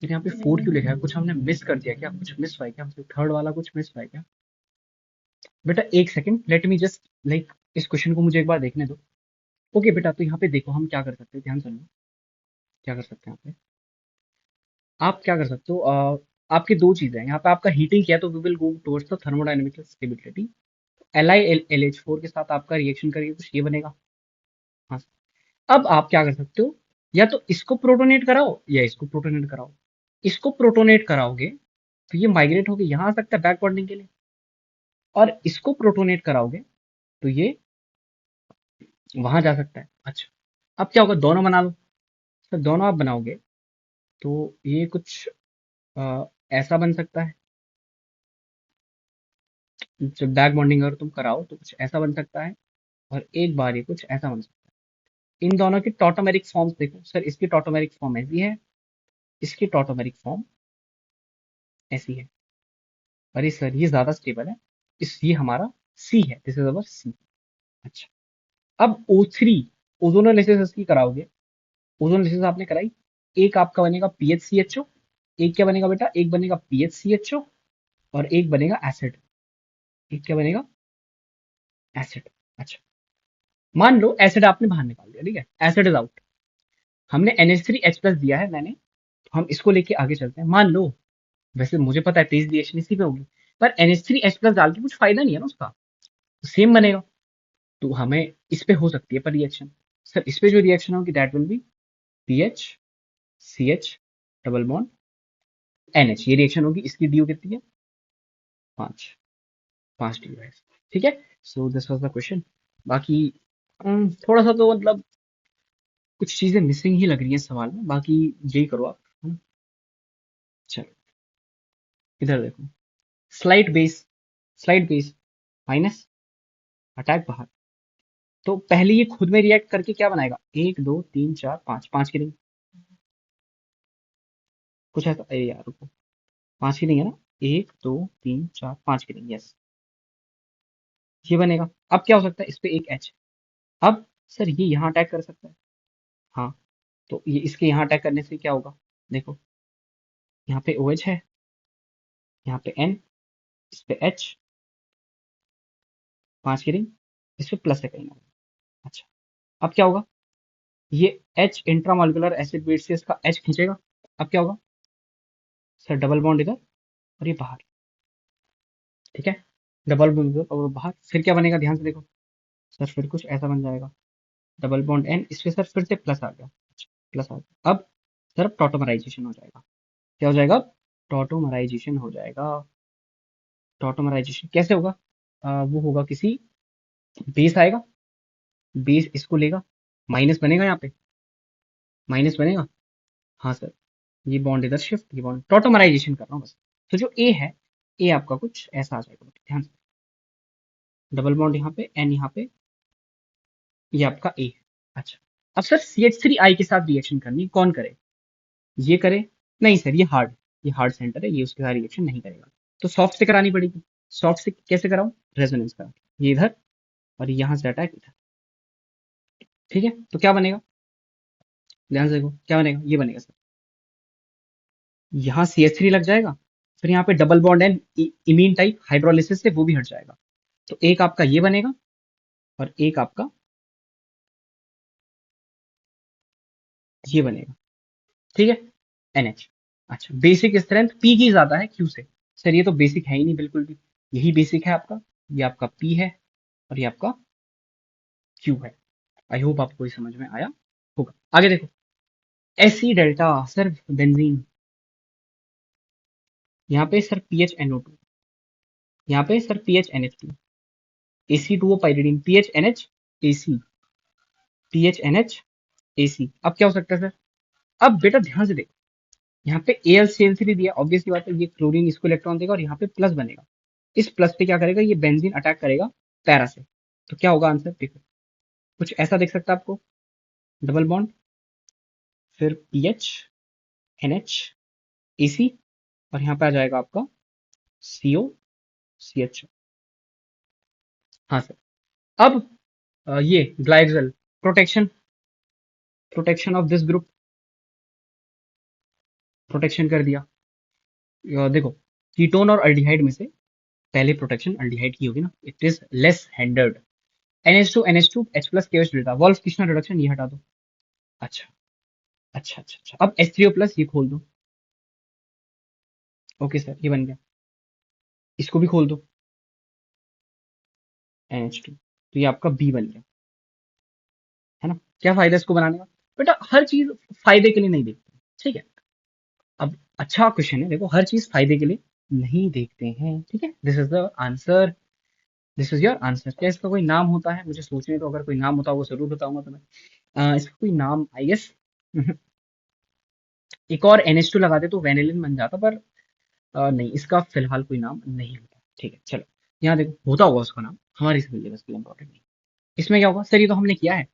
फिर यहाँ पे 4 क्यों लिखा है, कुछ हमने मिस कर दिया क्या, कुछ मिस हुआ है क्या, हमसे थर्ड वाला कुछ मिस हुआ है क्या। बेटा एक second, let me just like इस क्वेश्चन को मुझे एक बार देखने दो। ओके बेटा, तो यहाँ पे देखो हम क्या कर सकते हैं, ध्यान सुनो, क्या कर सकते हैं यहाँ पे। आप क्या कर सकते हो, आपकी दो चीजें हैं यहाँ पे, आपका हीटिंग किया तो we will go towards the thermodynamic stability. Li LH4 के साथ आपका रिएक्शन करिए कुछ ये बनेगा। हाँ, अब आप क्या कर सकते हो, या तो इसको प्रोटोनेट कराओ या इसको प्रोटोनेट कराओ। इसको प्रोटोनेट कराओगे तो ये माइग्रेट होके यहाँ आ सकता है बैक बॉन्डिंग के लिए, और इसको प्रोटोनेट कराओगे तो ये वहां जा सकता है। अच्छा, अब क्या होगा, दोनों बना लो। तो दोनों आप बनाओगे तो ये कुछ ऐसा बन सकता है, जब बैक बॉन्डिंग अगर तुम कराओ तो कुछ ऐसा बन सकता है, और एक बार ये कुछ ऐसा बन सकता है। इन दोनों की टॉटोमेरिक फॉर्म्स देखो सर, इसकी टॉटोमेरिक फॉर्म ऐसी है, इसकी टॉटोमेरिक फॉर्म ऐसी है। अरे सर ये ज्यादा स्टेबल है, इस ये हमारा सी है, दिस इज अवर सी। अच्छा, अब O3 ओजोनोलिसिस इसकी कराओगे, ओजोनोलिसिस आपने कराई, एक आपका बनेगा PHCHO, एक क्या बनेगा बेटा, एक बनेगा PHCHO और एक बनेगा एसिड, एक क्या बनेगा एसिड। अच्छा, मान लो एसिड आपने बाहर निकाल दिया, ठीक है, एसिड इज आउट। हमने NH3H+ दिया है मैंने, तो हम इसको लेके आगे चलते हैं। मान लो, वैसे मुझे पता है तेज रिएक्शन इसी पे होगी, पर NH3H+ डाल के कुछ फायदा नहीं है ना उसका, सेम बनेगा। तो हमें इस पे हो सकती है पर रिएक्शन, सर इस पे जो रिएक्शन होगी that will be PH CH double bond NH, ये रिएक्शन होगी, इसकी डी कितनी है, 5, 5 डी है। ठीक है, so this was the question. बाकी थोड़ा सा तो मतलब कुछ चीजें मिसिंग ही लग रही हैं सवाल में, बाकी यही करो आप, है ना। चलो इधर देखो, स्लाइड बेस माइनस, अटैक बाहर। तो पहले ये खुद में रिएक्ट करके क्या बनाएगा, 1 2 3 4 5, 5 की रिंग, कुछ ऐसा, अरे यार रुको, 5 की रिंग है ना, 1 2 3 4 5 की रिंग, यस, ये बनेगा। अब क्या हो सकता है, इस पे एक एच। अब सर ये यहाँ अटैक कर सकता है, हाँ, तो ये इसके यहाँ अटैक करने से क्या होगा, देखो, यहाँ पे OH है, यहाँ पे N, इस पे H, 5 की रिंग, इस पे प्लस है कहीं ना कहीं। अच्छा, अब क्या होगा, ये H इंट्रामोलिकुलर एसिड बेस से इसका H खींचेगा। अब क्या होगा सर, डबल बॉन्ड इधर और ये बाहर, ठीक है, डबल बॉन्ड इधर और बाहर, फिर क्या बनेगा, ध्यान से देखो सर, फिर कुछ ऐसा बन जाएगा, डबल बॉन्ड N, इस पे सर फिर से प्लस आ गया, प्लस आ गया। अब सर टॉटोमराइजेशन हो जाएगा, क्या हो जाएगा, टॉटोमराइजेशन हो जाएगा। टॉटोमराइजेशन कैसे होगा, वो होगा किसी बेस आएगा, बेस इसको लेगा, माइनस बनेगा यहाँ पे, माइनस बनेगा, हाँ सर, ये बॉन्ड इधर शिफ्ट, ये बॉन्ड, टॉटोमराइजेशन कर रहा हूँ बस। तो जो ए है, ए आपका कुछ ऐसा आ जाएगा, ध्यान से, डबल बॉन्ड यहाँ पे, एन यहाँ पे, ये आपका ए है। अच्छा, अब सर CH3I के साथ रिएक्शन करनी, कौन करे, ये करे, नहीं सर ये हार्ड सेंटर है, ये उसके साथ रिएक्शन नहीं करेगा, तो सॉफ्ट से करानी पड़ेगी। सॉफ्ट से कैसे कराऊं, रेजोनेंस करा के, ये इधर और यहाँ से अटैक इधर, ठीक है, तो क्या बनेगा, ध्यान से देखो क्या बनेगा, ये बनेगा सर, यहाँ CH3 लग जाएगा, फिर यहाँ पे double bond N, imine type hydrolysis से वो भी हट जाएगा, तो एक आपका ये बनेगा और एक आपका ये बनेगा, ठीक है, NH। अच्छा, बेसिक स्ट्रेंथ P की ज्यादा है Q से, सर ये तो बेसिक है ही नहीं बिल्कुल भी, यही बेसिक है आपका, ये आपका P है और ये आपका Q है। आई होप आपको ये समझ में आया होगा। आगे देखो, Sc डेल्टा सर बेंजीन, यहाँ पे सर PHNO2, यहाँ पे sir PHNH2, AC2O pyridine, PHNH AC, PHNH AC। अब क्या हो सकता है सर? अब बेटा ध्यान से देखो, यहाँ पे AlCl3 दिया, ऑब्वियस सी बात है, ये क्लोरीन इसको इलेक्ट्रॉन देगा और यहाँ पे प्लस बनेगा। इस प्लस पे क्या करेगा, ये बेंजीन अटैक करेगा पैरा से। तो क्या होगा आंसर? देखो कुछ ऐसा दिख सकता है आपको, डबल बॉन्ड, फिर PHNH AC, और यहाँ पे आ जाएगा आपका COCH। हाँ सर। अब ये ग्लाइकोजल, protection, protection of this group, protection कर दिया। देखो कीटोन और अल्डिहाइड में से पहले प्रोटेक्शन अल्डिहाइड की होगी ना, it is less hindered. NH2 H plus KOH delta, Wolff Kishner reduction, ये हटा दो। अच्छा अब H3O प्लस ये खोल दो। ओके सर, ये बन गया, इसको भी खोल दो, NH2, तो ये आपका B बन गया, है ना। क्या फायदा इसको बनाने का? बेटा हर चीज फायदे के लिए नहीं देखते, ठीक है। अब अच्छा क्वेश्चन है, देखो हर चीज फायदे के लिए नहीं देखते हैं, ठीक है। This is the answer, this is your answer. क्या इसका कोई नाम होता है? मुझे सोचने तो, अगर कोई नाम होता वो जरूर बताऊंगा तुम्हें। इसका कोई नाम आई गेस एक और NH2 लगाते तो वेनिलिन बन जाता, पर नहीं, इसका फिलहाल कोई नाम नहीं होता, ठीक है। चलो यहाँ देखो, होता होगा उसका नाम, हमारी सिलेबस के लिए इंपॉर्टेंट नहीं। इसमें क्या होगा सर, ये तो हमने किया है,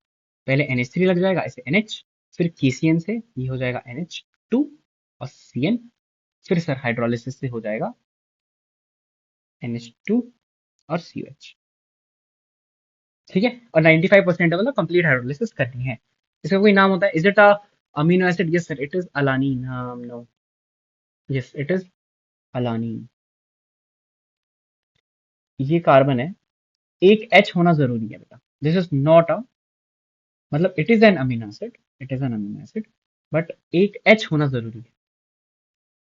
पहले NH3 लग जाएगा ऐसे NH, फिर KCN से ये हो जाएगा NH2 और CN, फिर सर हाइड्रोलिसिस से हो जाएगा NH2 और COH, ठीक है। और 95% मतलब कंप्लीट हाइड्रोलिसिस करनी है। इसका कोई नाम होता है? Is it a amino acid? Yes sir, it is alanine. No, yes it is alanine. ये कार्बन है, एक H होना जरूरी है बेटा, दिस इज नॉट अ, मतलब it is an amino acid, it is an amino acid, but एक H होना जरूरी है।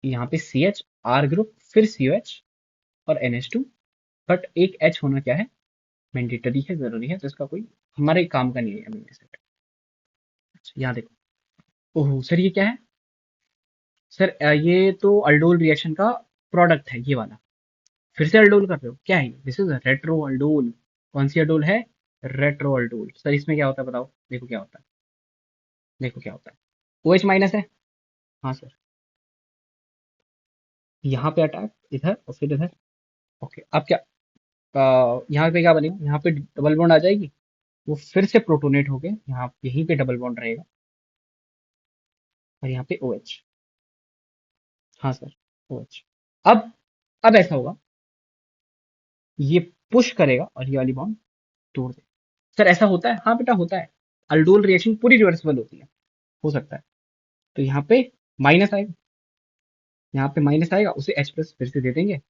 यहाँ पे CH, R ग्रुप, फिर COH और NH2, बट एक H होना क्या है, मैंडेटरी है, जरूरी है, तो इसका कोई हमारे काम का नहीं है अमीनो एसिड। अच्छा यहाँ देखो, ओह सर ये क्या है? सर ये तो अल्डोल रिएक्शन का प्रोडक्ट है, ये वाला। फिर से अल्डोल कर रहे हो क्या है? This is retro aldol. कौन सी अल्डोल है? Retro aldol. सर इसमें क्या होता है बताओ, देखो क्या होता है, देखो क्या होता है। OH माइनस है, हाँ सर, यहाँ पे अटैक इधर और फिर इधर। ओके अब क्या, यहाँ पे क्या बनेगा, यहाँ पे डबल बॉन्ड आ जाएगी, वो फिर से प्रोटोनेट होके यहाँ यहीं पे डबल बॉन्ड रहेगा, और यहाँ पे OH। हाँ सर, OH। अब ऐसा होगा, ये पुश करेगा और ये वाली बॉन्ड तोड़ दे। सर ऐसा होता है? हाँ बेटा होता है, अल्डोल रिएक्शन पूरी रिवर्सिबल होती है, हो सकता है। तो यहाँ पे माइनस आएगा, यहाँ पे माइनस आएगा, उसे H प्लस फिर से दे देंगे,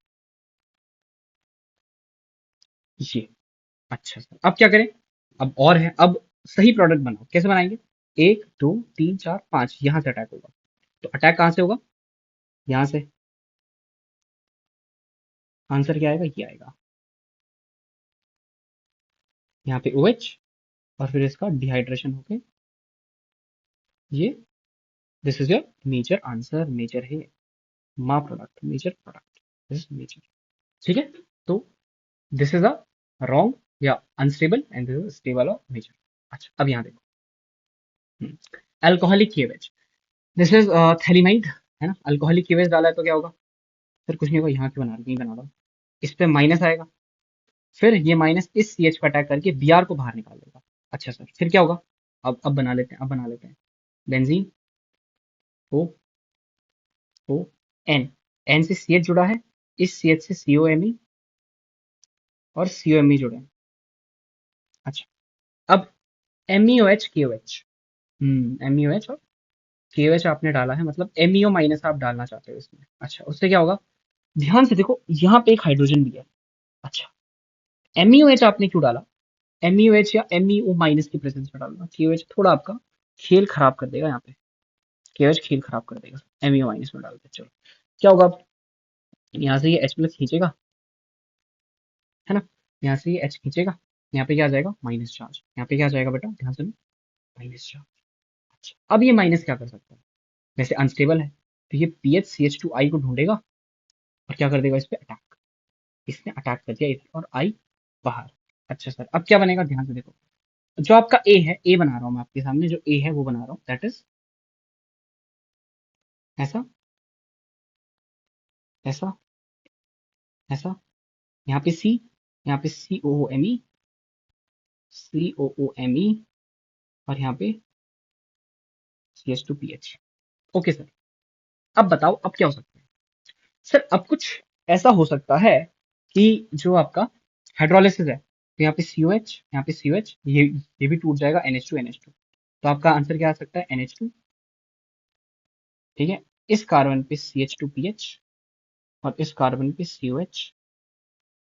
ये। अच्छा सर अब क्या करें? अब और है, अब सही प्रोडक्ट बनाओ, कैसे बनाएंगे? 1 2 3 4 5, यहाँ से अटैक होगा, तो अटैक कहाँ से होगा? यहाँ से। आंसर क्या आएगा? ये आएगा, यहाँ पे OH, और फिर इसका डिहाइड्रेशन होके ये, this is your major answer, major है, मा product, major product, this is major, ठीक है। तो दिस इज अ रॉन्ग या unstable and this is stable और मेजर। अच्छा अब यहाँ देखो, alcoholic cleavage, this is phthalimide, है ना। अल्कोहलिक केवेज डाला है तो क्या होगा? फिर कुछ नहीं होगा, यहाँ क्यों बना रहा, नहीं बना रहा, इस पे माइनस आएगा, फिर ये माइनस इस CH पे अटैक करके Br को बाहर निकाल देगा। अच्छा सर फिर क्या होगा? अब बना लेते हैं, अब बना लेते हैं, बेंजीन, O O N से CH जुड़ा है, इस CH से COMe और COMe जुड़े हैं। अच्छा अब MEOH KOH, MEOH और KOH आपने डाला है, मतलब MEO माइनस आप डालना चाहते हो इसमें। अच्छा उससे क्या होगा? ध्यान से देखो, यहाँ पे एक हाइड्रोजन भी है। अच्छा MEOH आपने क्यों डाला? MEOH या MEO माइनस की प्रेजेंस में डालना, KOH थोड़ा आपका खेल खराब कर देगा यहाँ पे, KOH खेल खराब कर देगा, MEO माइनस में डाल दे। चलो क्या होगा अब, यहाँ से ये H प्लस खींचेगा, है ना, यहाँ से ये H खींचेगा, यहाँ पे क्या आ जाएगा? Minus charge. यहाँ पे क्या आ जाएगा बेटा, ध्यान से, माइनस चार्ज। अच्छा अब ये माइनस क्या कर सकता है? वैसे अनस्टेबल है, तो ये PHCH2I को ढूंढेगा और क्या कर देगा, इस पे अटैक। इसने अटैक कर दिया इधर और I बाहर। अच्छा सर अब क्या बनेगा, ध्यान से देखो, जो आपका ए है, ए बना रहा हूं मैं आपके सामने, जो ए है वो बना रहा हूं, दैट इज ऐसा, ऐसा, ऐसा, यहाँ पे सी, यहाँ पे COOME, COOME, और यहाँ पे CH2PH। ओके सर, अब बताओ अब क्या हो सकता है। सर अब कुछ ऐसा हो सकता है कि जो आपका हाइड्रोलिसिस है, तो यहाँ पे COH, यहाँ पे COH, ये भी टूट जाएगा, NH2 NH2। तो आपका आंसर क्या आ सकता है, NH2। ठीक है, इस कार्बन पे CH2PH, और इस कार्बन पे COH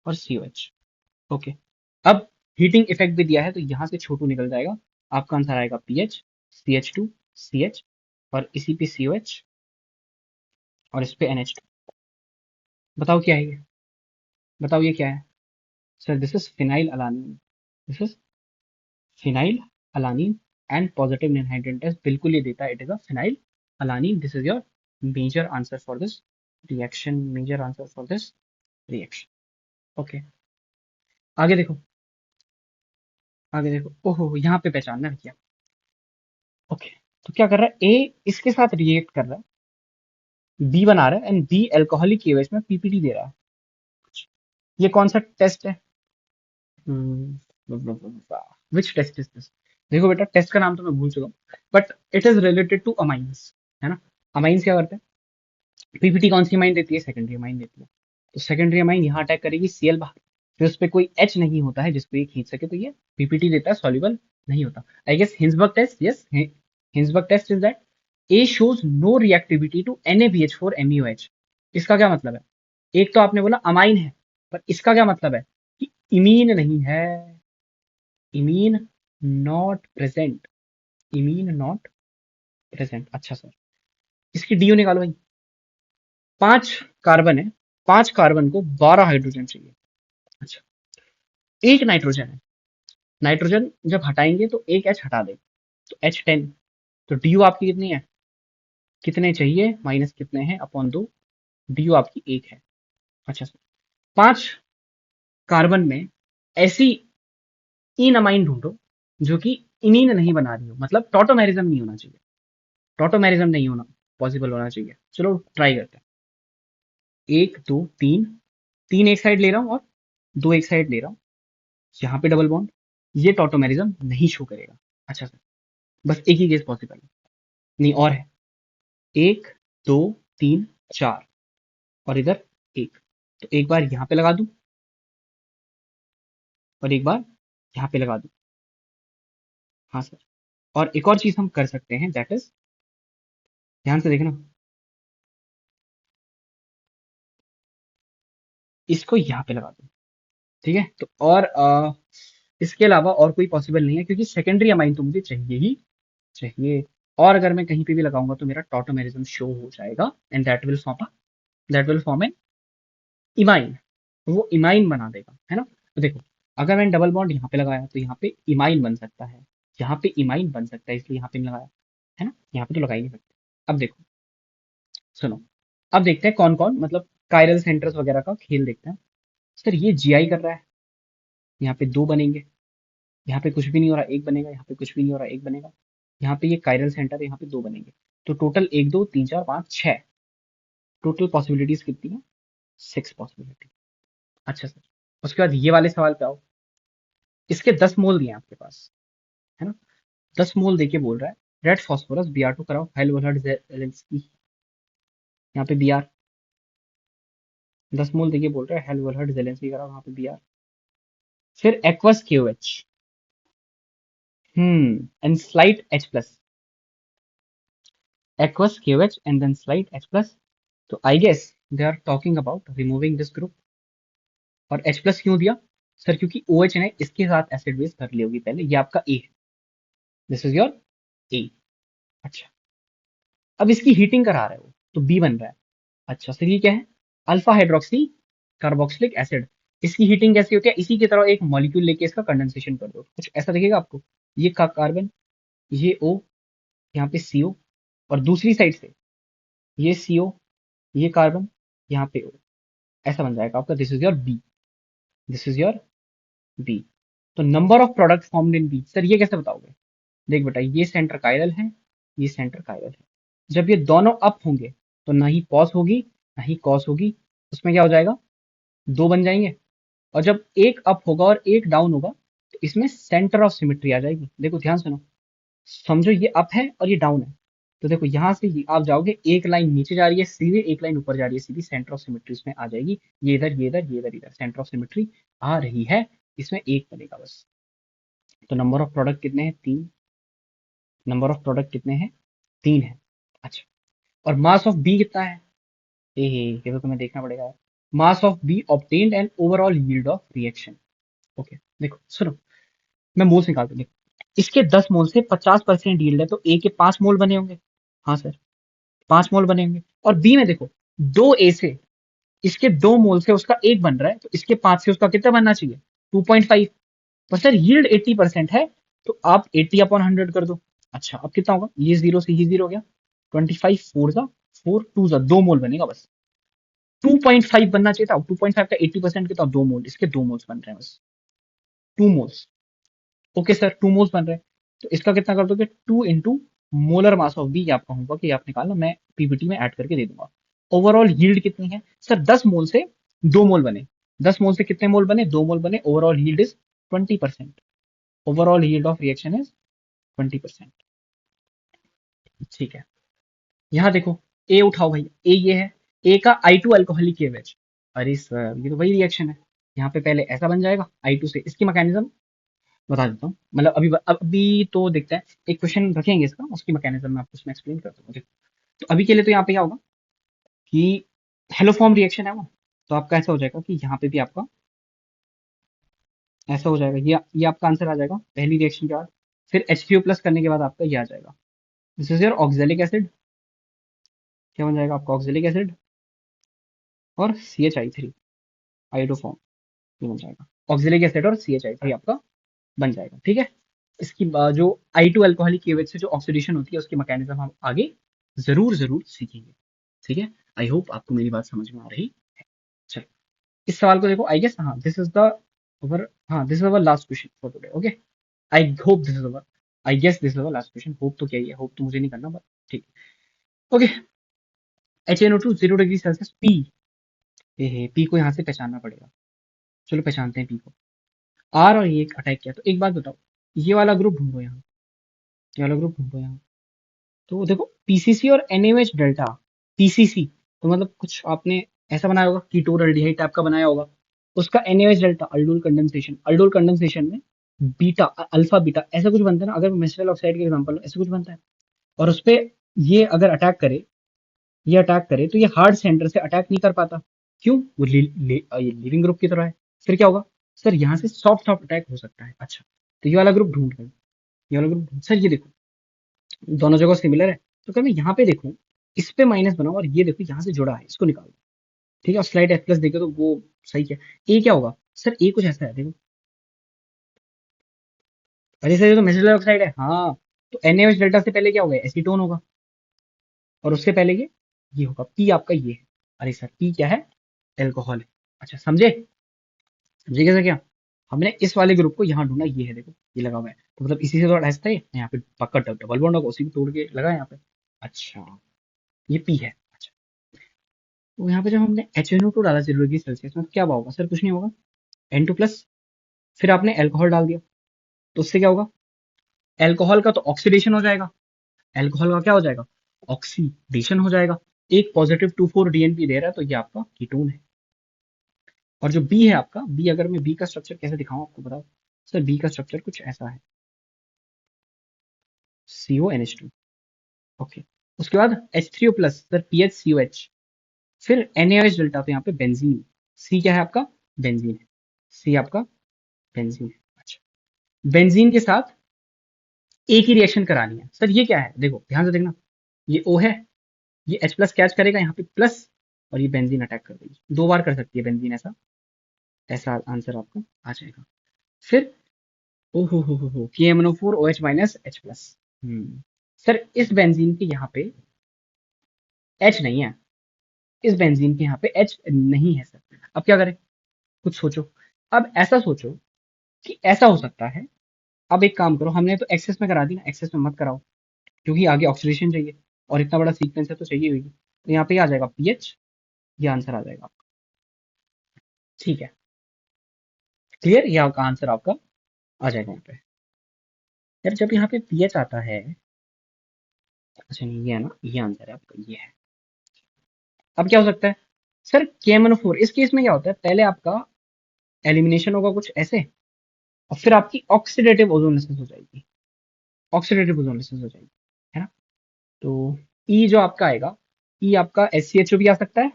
और COH। ओके, अब हीटिंग इफेक्ट भी दिया है तो यहाँ से छोटू निकल जाएगा, आपका आंसर आएगा PH, CH2, CH, और इसी पे COH, और इस पे NH2। बताओ क्या है ये, बताओ ये क्या है। Sir this is phenylalanine, this is phenylalanine, and positive ninhydrin test बिल्कुल ये देता है, it is a phenylalanine. This is your major answer for this reaction, major answer for this reaction. Okay, आगे देखो, आगे देखो, ओहो यहाँ पे पहचानना है क्या। ओके, तो क्या कर रहा है, ए इसके साथ रिएक्ट कर रहा है, बी बना रहा है, एंड बी एल्कोहलिक केवेज में PPT दे रहा है। ये कौन सा टेस्ट है, विच टेस्ट इज दिस। देखो बेटा, टेस्ट का नाम तो मैं भूल चुका हूँ, but it is related amines, है ना। अमाइंस क्या करते हैं, PPT कौन सी अमाइन देती है, सेकेंडरी अमाइन देती है। तो सेकेंडरी अमाइन यहाँ अटैक करेगी Cl बाहर, फिर उस पर कोई H नहीं होता है जिसको ये खींच सके, तो ये PPT देता है, सॉल्युबल नहीं होता। I guess Hinsberg test, yes, Hinsberg test is that A shows no reactivity to NaBH4 MeOH। इसका क्या मतलब है, एक तो आपने बोला अमाइन है, पर इसका क्या मतलब है कि इमीन नहीं है, imine not present, imine not present. अच्छा सर, इसकी डीओ निकालो भाई। 5 कार्बन है, 5 कार्बन को 12 हाइड्रोजन चाहिए। अच्छा, एक नाइट्रोजन है, नाइट्रोजन जब हटाएंगे तो एक H हटा देंगे, तो H10। तो डीयू आपकी कितनी है, कितने चाहिए, माइनस कितने हैं अपॉन 2, डीयू आपकी 1 है। अच्छा सर, 5 कार्बन में ऐसी इन अमाइन ढूंढो जो कि इनिन नहीं बना रही हो, मतलब टॉटोमेरिज्म नहीं होना चाहिए, टॉटोमेरिज्म नहीं होना पॉसिबल होना चाहिए। चलो ट्राई करते हैं, 1 2 3, 3 एक साइड ले रहा हूँ और 2 एक साइड ले रहा हूँ, यहाँ पे डबल बॉन्ड, ये टॉटोमेरिज्म नहीं शो करेगा। अच्छा सर, बस एक ही केस पॉसिबल है, नहीं और है, 1 2 3 4, और इधर 1। तो एक बार यहाँ पे लगा दूं, और एक बार यहाँ पे लगा दूं। हाँ सर, और एक और चीज हम कर सकते हैं, दैट इज, ध्यान से देखना, इसको यहाँ पे लगा दूं। ठीक है, तो और इसके अलावा और कोई पॉसिबल नहीं है, क्योंकि सेकेंडरी अमाइन तो मुझे चाहिए ही चाहिए। और अगर मैं कहीं पे भी लगाऊंगा तो मेरा टॉटोमेरिज्म शो हो जाएगा, and that will form an imine, वो इमाइन बना देगा, है ना। तो देखो, अगर मैंने डबल बॉन्ड यहाँ पे लगाया तो यहाँ पे इमाइन बन सकता है, यहाँ पे इमाइन बन सकता है, इसलिए यहाँ पे नहीं लगाया, है ना, यहाँ पे तो लगा ही नहीं सकते। अब देखो, सुनो, अब देखते हैं कौन कौन, मतलब कायरल सेंटर्स वगैरह का खेल देखते हैं। सर ये GI कर रहा है, यहाँ पे 2 बनेंगे, यहाँ पे कुछ भी नहीं हो रहा, एक बनेगा, यहाँ पे कुछ भी नहीं हो रहा, एक बनेगा, यहाँ पे ये कायरल सेंटर है, यहाँ पे 2 बनेंगे। तो टोटल 1 2 3 4 5 6, टोटल पॉसिबिलिटीज कितनी है, 6 पॉसिबिलिटी। अच्छा सर, उसके बाद ये वाले सवाल पे आओ, इसके 10 मोल दिए हैं आपके पास, है ना, 10 मोल देके बोल रहा है रेड फॉस्फोरस Br2 कराओ, हेल जेलेंस्की, यहाँ पे Br, 10 मोल देके बोल रहा है हेल जेलेंस्की कराओ, यहाँ पे Br, फिर aqueous KOH, and slight H plus, aqueous KOH and then slight H plus। तो I guess they are talking about removing this group. और H प्लस क्यों दिया, सर क्योंकि OH ने इसके साथ एसिड बेस कर ली होगी पहले, ये आपका A है, दिस इज योर A। अच्छा, अब इसकी हीटिंग करा रहे हो तो B बन रहा है। अच्छा सर, ये क्या है, अल्फा हाइड्रोक्सी कार्बोक्सिलिक एसिड। इसकी हीटिंग कैसी होती है, इसी की तरह एक मॉलिक्यूल लेके इसका कंडेंसेशन कर दो, कुछ ऐसा दिखेगा आपको, ये कार्बन, ये O, यहाँ पे CO, और दूसरी साइड से ये CO, ये कार्बन, यहाँ पे O, ऐसा बन जाएगा आपका, this is your B, this is your B. तो number of product formed in B, sir ये कैसे बताओगे? देख बेटा, ये सेंटर कायरल है, ये सेंटर कायरल है। जब ये दोनों अप होंगे तो ना ही पॉस होगी ना ही कॉस होगी, उसमें क्या हो जाएगा, दो बन जाएंगे। और जब एक अप होगा और एक डाउन होगा तो इसमें सेंटर ऑफ सिमेट्री आ जाएगी। देखो ध्यान सुनो, समझो ये अप है और ये डाउन है, तो देखो यहां से आप जाओगे, एक लाइन नीचे जा रही है सीधे, एक लाइन ऊपर जा रही है सीधी, सेंटर ऑफ सिमेट्री इसमें आ जाएगी। ये इधर ये इधर ये इधर इधर सेंटर ऑफ सिमेट्री आ रही है, इसमें एक बनेगा बस। तो नंबर ऑफ प्रोडक्ट कितने हैं, तीन। नंबर ऑफ प्रोडक्ट कितने हैं, तीन है। अच्छा, और मास ऑफ बी कितना है, ये तो तुम्हें देखना पड़ेगा। मास of B obtained and overall yield of reaction. Okay देखो सुनो, मैं मोल्स निकालता हूँ, देखो इसके 10 मोल से 50% यील्ड है, तो ए के 5 मोल बने होंगे। हाँ सर, 5 मोल बने होंगे। और बी में देखो, दो ए से इसके 2 मोल से उसका एक बन रहा है, तो इसके 5 से उसका कितना बनना चाहिए, 2.5। पर सर यील्ड 80% है, तो आप 80/100 कर दो। अच्छा अब कितना होगा, ये जीरो से ये जीरो हो गया, 25 फोर जा, फोर टू जा, 2 मोल बनेगा बस। 2.5 बनना चाहिए था, 2.5 का 80% कितना, 2 मोल, इसके 2 मोल्स बन रहे हैं बस, 2 मोल्स। ओके सर 2 मोल्स बन रहे हैं, तो इसका कितना कर दोगे, 2 into molar mass of B, आपका होगा कि आप निकालना, मैं पीपीटी में ऐड करके दे दूंगा। ओवरऑल यील्ड कितनी है सर, 10 मोल से 2 मोल बने, 10 मोल से कितने मोल बने, 2 मोल बने, overall yield is 20%। Overall yield of reaction is 20%। ठीक है, यहाँ देखो, ए उठाओ भाई, ए ये है, ए का I2 अल्कोहलिक KOH। अरे सर ये तो वही रिएक्शन है, यहाँ पे पहले ऐसा बन जाएगा I2 से, इसकी मैकेनिज्म बता देता हूँ, मतलब अभी तो देखते हैं, एक क्वेश्चन रखेंगे इसका, उसकी मैकेनिज्म मैं आपको उसमें एक्सप्लेन करता हूँ। तो अभी के लिए तो यहाँ पे क्या होगा कि हेलोफॉर्म रिएक्शन है वो, तो आपका ऐसा हो जाएगा कि यहाँ पे भी आपका ऐसा हो जाएगा, ये आपका आंसर आ जाएगा पहली रिएक्शन के बाद। फिर H3O प्लस करने के बाद आपका ये आ जाएगा, this is your oxalic acid. क्या बन जाएगा आपका, ऑक्जेलिक एसिड और CH3 आयोडोफॉर्म, ये बन जाएगा, ऑक्जेलिक एसिड और CH3 आपका बन जाएगा। ठीक है, इसकी जो I2 अल्कोहलिक KOH से जो ऑक्सीडेशन होती है उसकी मैकेनिज्म हम आगे जरूर जरूर सीखेंगे। ठीक है, आई होप आपको मेरी बात समझ में आ रही है। चलो इस सवाल को देखो, आई गेस हाँ दिस इज द अवर, हाँ this is our last question for today. Okay, I hope this is our, I guess this is our last question. Hope तो क्या ही है, होप तो मुझे नहीं करना, बट ठीक। Okay, HNO2 0 degree Celsius P, ये पी को यहाँ से पहचानना पड़ेगा। चलो पहचानते हैं पी को। आर और ये अटैक किया, तो एक बात बताओ, ये वाला ग्रुप ढूंढो यहाँ, ये वाला ग्रुप ढूंढो यहाँ। तो देखो पीसीसी और एनएमएच डेल्टा, पीसीसी तो मतलब कुछ आपने ऐसा बनाया होगा, कीटोन एल्डिहाइड टाइप का बनाया होगा, उसका NMH delta aldol condensation, aldol condensation में बीटा अल्फा बीटा ऐसा कुछ बनता है ना, अगर मिनरल ऑक्साइड के एग्जांपल ऐसा कुछ बनता है। और उस पे ये अगर अटैक करे, ये अटैक करे तो ये हार्ड सेंटर से अटैक नहीं कर पाता, क्यों, वो लिविंग ग्रुप की तरह है। फिर क्या होगा सर, यहाँ से सॉफ्ट सॉफ्ट अटैक हो सकता है। अच्छा, तो ये वाला ग्रुप ढूंढ रहे हैं, ये वाला ग्रुप सर ये देखो, दोनों जगह सिमिलर है, तो अगर मैं यहाँ पे देखूं, इस पे माइनस बनाओ और ये देखो यहाँ से जुड़ा है, इसको निकालो। ठीक है, और स्लाइड H+ देखो तो वो सही क्या, ए क्या होगा सर, ए कुछ ऐसा है देखो, अरे सर ये तो मेसिलर ऑक्साइड है, हाँ। तो NaOH डेल्टा से पहले क्या होगा, एसीटोन होगा, और उससे पहले ये होगा, पी आपका ये है। अरे सर पी क्या है, एल्कोहल है। अच्छा समझे, समझे कैसे क्या, हमने इस वाले ग्रुप को यहाँ ढूंढा, ये है देखो, ये लगा हुआ है, तो मतलब इसी से थोड़ा ऐसा है, यहाँ पे पक्का डबल बॉन्ड होगा, उसी को तोड़ के लगा है यहाँ पे। अच्छा, ये पी है। अच्छा, तो यहाँ पे जब हमने HNO2 डाला 0 डिग्री सेल्सियस में, तो क्या होगा सर, कुछ नहीं होगा, N2+। फिर आपने अल्कोहल डाल दिया, तो उससे क्या होगा, अल्कोहल का तो ऑक्सीडेशन हो जाएगा, अल्कोहल का क्या हो जाएगा, ऑक्सीडेशन हो जाएगा। एक पॉजिटिव 2,4-DNP दे रहा है, तो ये आपका कीटोन है। और जो बी है आपका, बी अगर मैं बी का स्ट्रक्चर कैसे दिखाऊं आपको बताओ, सर बी का स्ट्रक्चर कुछ ऐसा है, CONH2। ओके, उसके बाद H3O+, सर PHCOH, फिर NaOH डेल्टा, तो यहाँ पे बेंजीन, सी क्या है आपका, बेंजीन है, सी आपका बेंजीन है। अच्छा, बेंजीन के साथ एक ही रिएक्शन करानी है सर, ये क्या है देखो ध्यान से देखना, ये O है, ये H+ कैच करेगा यहाँ पे प्लस, और ये बेंजीन अटैक कर देगी, 2 बार कर सकती है बेंजीन ऐसा, ऐसा आंसर आपका आ जाएगा। फिर ओ हो KMNO4 OH- H+। सर इस बेंजीन के यहाँ पे H नहीं है, इस बेंजीन के यहाँ पे H नहीं है सर, अब क्या करें, कुछ सोचो। अब ऐसा सोचो कि ऐसा हो सकता है। अब एक काम करो, हमने तो एक्सेस में करा दी ना, एक्सेस में मत कराओ, क्योंकि आगे ऑक्सीडेशन चाहिए और इतना बड़ा सीक्वेंस है तो चाहिए होगी। तो यहाँ पे आ जाएगा पीएच, ये आंसर आ जाएगा आपका। ठीक है, क्लियर, ये आपका आंसर आपका आ जाएगा यहाँ पे। यार जब यहाँ पे पीएच आता है, अच्छा नहीं ये है ना, ये आंसर है आपका, ये है। अब क्या हो सकता है सर, KMnO4। इस केस में क्या होता है, पहले आपका एलिमिनेशन होगा कुछ ऐसे, और फिर आपकी ऑक्सीडेटिव ओजोलिसिस हो जाएगी, ऑक्सीडेटिव ओजोलिसिस हो जाएगी, है ना। तो ई जो आपका आएगा, ई आपका HCHO भी आ सकता है,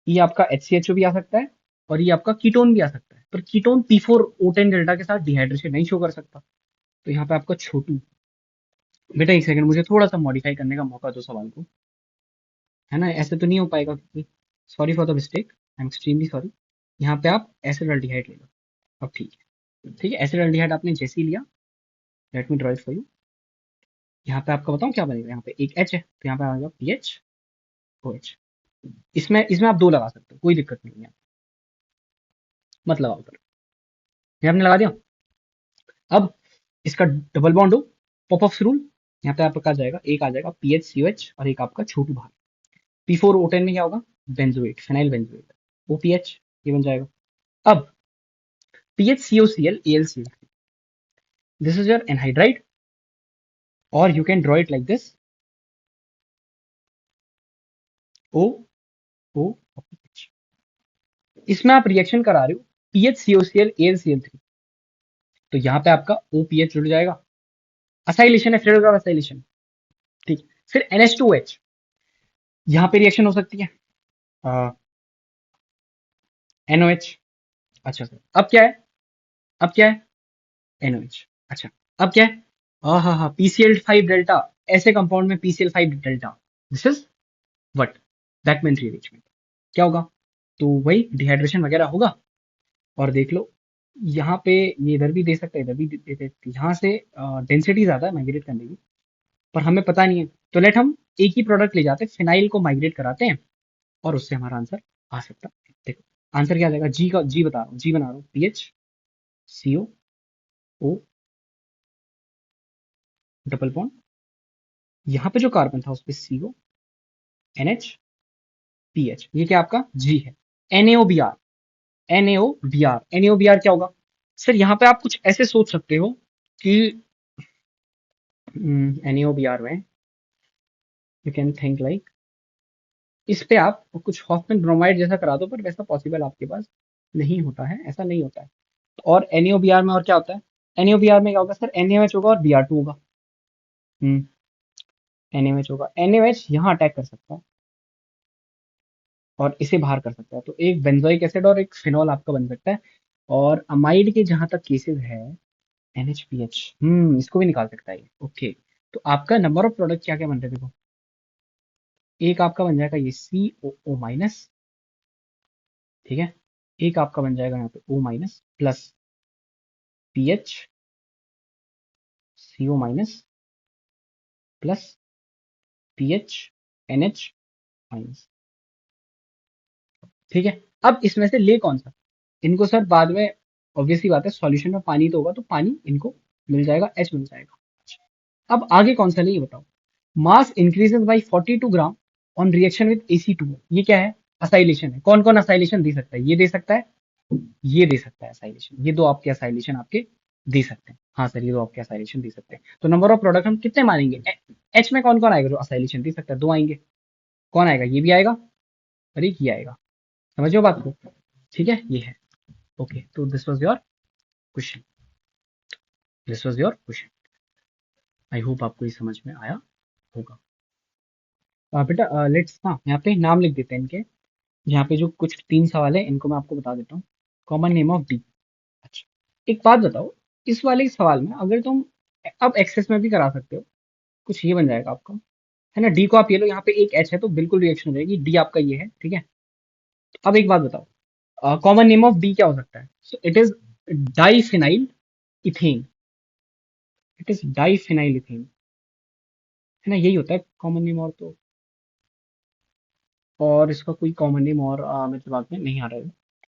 ई आपका HCHO भी आ सकता है, और ये आपका कीटोन भी आ सकता है। पर कीटोन P4O10 डेल्टा के साथ डिहाइड्रेशन नहीं शो कर सकता। तो यहाँ पे आपका छोटू, बेटा एक सेकंड, मुझे थोड़ा सा मॉडिफाई करने का मौका दो सवाल को, है ना, ऐसे तो नहीं हो पाएगा क्योंकि, sorry for the mistake, I am extremely sorry. यहाँ पे आप एसिडल्डिहाइड ले लो। अब ठीक है, ठीक है, एसिडल्डिहाइड आपने जैसे ही लिया, let me draw it for you. यहाँ पे आपका बताऊँ क्या बनेगा, यहाँ पे एक H है तो यहाँ पे आएगा PHOH। इसमें इसमें आप दो लगा सकते हो, कोई दिक्कत नहीं है, मत लगाओ पर, ये आपने लगा दिया। अब इसका डबल बॉन्ड हो, पॉपअप रूल, यहाँ पे आपका आ जाएगा, एक आ जाएगा PHCOH और एक आपका छोटू बाहर। P4O10 में क्या होगा, बेंजोएट, फिनाइल बेंजोएट, OPH, ये बन जाएगा। अब PHCOCl AlCl, this is your anhydride, or you can draw it like this, OOH। इसमें आप रिएक्शन करा रहे हो PHCOCl AlCl3, तो यहाँ पे आपका OPH जुड़ जाएगा, असाइलेशन है, फ्रेडोल का असाइलेशन। ठीक, फिर NH2OH, यहाँ पे रिएक्शन हो सकती है NOH। अच्छा सर, अब क्या है, अब क्या है, NOH। अच्छा, अब क्या है, हाँ हाँ हाँ, PCl5 डेल्टा, ऐसे कंपाउंड में PCl5 delta, this is what, Beckmann rearrangement. क्या होगा, तो वही डिहाइड्रेशन वगैरह होगा। और देख लो, यहाँ पे ये इधर भी दे सकते हैं, इधर भी दे सकते हैं, यहाँ से डेंसिटी ज्यादा है माइग्रेट करने की, पर हमें पता नहीं है। तो लेट हम एक ही प्रोडक्ट ले जाते हैं, फिनाइल को माइग्रेट कराते हैं, और उससे हमारा आंसर आ सकता है। देखो आंसर क्या आ जाएगा, जी का, जी बता रहा हूँ, जी बना रहा हूँ, PHCOO डबल बॉन्ड, यहाँ पे जो कार्बन था उस पर CO NH PH, ये क्या आपका जी है, NaOBr, NaOBr क्या होगा सर, यहाँ पे आप कुछ ऐसे सोच सकते हो कि NaOBr में यू कैन थिंक लाइक, इस पे आप कुछ हॉफमैन ब्रोमाइड जैसा करा दो, पर वैसा पॉसिबल आपके पास नहीं होता है, ऐसा नहीं होता है। और NaOBr में और क्या होता है, NaOBr में क्या होगा सर, NaOH होगा और Br2 होगा। हम्म, NaOH होगा, NaOH यहाँ अटैक कर सकता है और इसे बाहर कर सकता है, तो एक बेंजोइक एसिड और एक फिनॉल आपका बन सकता है। और अमाइड के जहां तक केसेस है, NHPH, इसको भी निकाल सकता है ये, ओके। तो आपका नंबर ऑफ प्रोडक्ट क्या क्या बन रहे हैं देखो, एक आपका बन जाएगा ये COO-, ठीक है, एक आपका बन जाएगा यहाँ पे O-, plus PHCO-, plus PHNH-। ठीक है, अब इसमें से ले कौन सा, इनको सर बाद में, ऑब्वियसली बात है, सॉल्यूशन में पानी तो होगा तो पानी इनको मिल जाएगा, H मिल जाएगा। अब आगे कौन सा ले ये बताओ, mass increases by 42 gram on reaction with AC2, ये क्या है, असाइलेशन है। कौन कौन असाइलेशन दे सकता है, ये दे सकता है, ये दे सकता है असाइलेशन, ये दो आपके असाइलेशन आपके दे सकते हैं। हाँ सर, ये दो आपके असाइलेशन दे सकते हैं। तो नंबर ऑफ प्रोडक्ट हम कितने मानेंगे, H में कौन कौन आएगा जो असाइलेशन दे सकता है, दो आएंगे, कौन आएगा, ये भी आएगा और एक ये आएगा, समझो बात को, ठीक है, ये है। ओके, तो this was your question, this was your question, I hope आपको ये समझ में आया होगा। बेटा लेट्स, हाँ यहाँ पे नाम लिख देते हैं इनके, यहाँ पे जो कुछ तीन सवाल है इनको मैं आपको बता देता हूँ। Common name of D. अच्छा, एक बात बताओ, इस वाले सवाल में अगर तुम अब एक्सेस में भी करा सकते हो, कुछ ये बन जाएगा आपका, है ना, डी को आप ये लो, यहाँ पे एक एच है तो बिल्कुल रिएक्शन हो जाएगी, डी आपका ये है, ठीक है। अब एक बात बताओ, कॉमन नेम ऑफ डी क्या हो सकता है, so it is diphenyl ethane, it is diphenyl ethane, है ना, यही होता है कॉमन नेम, और तो और इसका कोई कॉमन नेम और मेरे दिमाग में नहीं आ रहा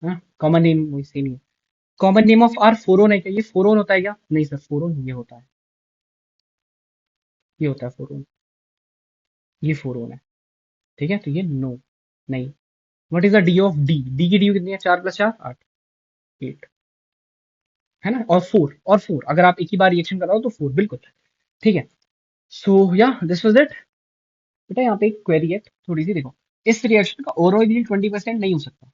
है, कॉमन नेम वही सेम ही है। कॉमन नेम ऑफ आर फोरोन है क्या? ये फोरोन होता है क्या? नहीं सर, फोरोन ये होता है, ये होता है फोरोन, ये फोरोन है। ठीक है, तो ये नो, नहीं। What is the D of D? D की डी कितनी है? 4 + 4 8, 8 है ना। और 4, और 4 अगर आप एक ही बार रिएक्शन कराओ तो 4 बिल्कुल। ठीक है, सो या दिस वाज इट। बेटा यहाँ पे एक क्वेरी है थोड़ी सी, देखो। इस रिएक्शन का ओवरऑल यील्ड 20% नहीं हो सकता,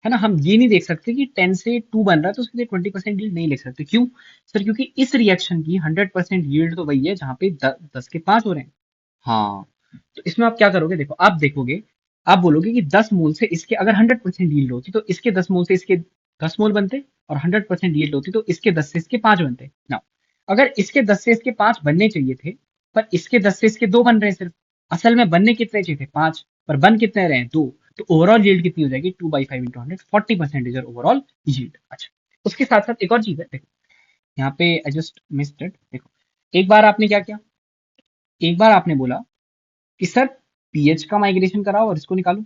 है ना। हम ये नहीं देख सकते कि 10 से 2 बन रहा है तो उसके लिए 20% यील्ड नहीं लिख सकते। क्यों सर? क्योंकि इस रिएक्शन की 100% यील्ड तो वही है जहाँ पे 10 के 5 हो रहे हैं। हाँ, तो इसमें आप क्या करोगे? देखो, आप देखोगे, आप बोलोगे कि 10 मोल से इसके अगर 100% यील्ड होती तो इसके 10 मोल से इसके 10 मोल बनते, और 100% यील्ड होती तो इसके 10 से इसके 5 बनते ना। अगर इसके 10 से इसके 5 बनने चाहिए थे, पर इसके 10 से इसके 2 बन रहे हैं सिर्फ। असल में बनने कितने चाहिए थे? 5, पर बन कितने रहे हैं? 2। तो ओवरऑल यील्ड कितनी हो जाएगी? 2/5 × 100, 40% इज योर ओवरऑल यील्ड। अच्छा, उसके साथ साथ एक और चीज है, देखो यहाँ पे आई जस्ट मिस्ड इट। देखो, एक बार आपने क्या किया, एक बार आपने बोला कि सर पीएच का माइग्रेशन कराओ और इसको निकालो।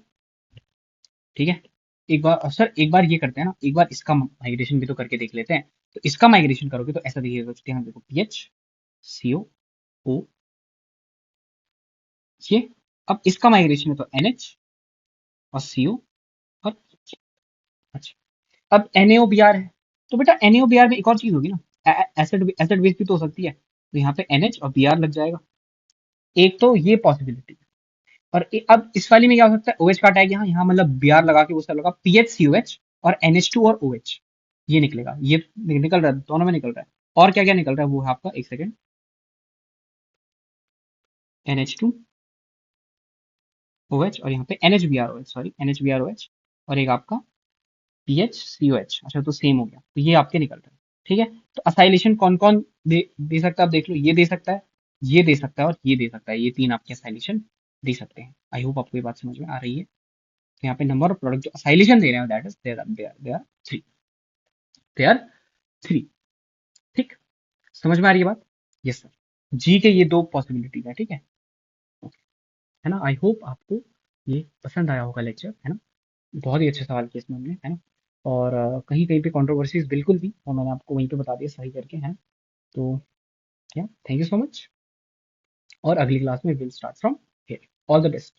ठीक है, एक बार, और सर एक बार ये करते हैं ना, एक बार इसका माइग्रेशन भी तो करके देख लेते हैं। तो इसका माइग्रेशन करोगे तो ऐसा दिखेगा, यहाँ देखो, पीएच सीओ ओ, ये। अब इसका माइग्रेशन है तो एनएच और सीओ और OH। अच्छा, अब NaOBr है, तो बेटा NaOBr में एक और चीज होगी ना, एसिड एसिड बेस भी तो हो सकती है, तो यहाँ पे NH और Br लग जाएगा। एक तो ये पॉसिबिलिटी, और अब इस वाली में क्या हो सकता है? OH का टैग यहाँ, यहाँ मतलब Br लगा के वो सब लगा, PHCOH और NH2 और OH, ये निकलेगा, ये निकल रहा है, दोनों में निकल रहा है। और क्या क्या निकल रहा है वो है आपका, एक सेकेंड, NH2OH और यहाँ पे NHBrOH, सॉरी NHBrOH, और एक आपका PHCOH। अच्छा, तो सेम हो गया, तो ये आपके निकल रहे हैं। ठीक है, तो असाइलेशन कौन कौन दे सकता है? आप देख लो, ये दे सकता है, ये दे सकता है और ये दे सकता है, ये तीन आपके असाइलेशन दे सकते हैं। आई होप आपको ये बात समझ में आ रही है। तो यहाँ पे नंबर ऑफ प्रोडक्ट जो असाइलेशन दे रहे हैं, दैट इज दे आर 3। ठीक, समझ में आ रही है बात? यस सर, जी के ये दो पॉसिबिलिटीज है। ठीक है, है ना। आई होप आपको ये पसंद आया होगा लेक्चर, है ना। बहुत ही अच्छे सवाल किए इसमें हमने, है ना। और कहीं कहीं पे कंट्रोवर्सीज बिल्कुल भी, और मैंने आपको वहीं पे बता दिया सही करके, है ना। तो या थैंक यू सो मच, और अगली क्लास में will start from here. All the best.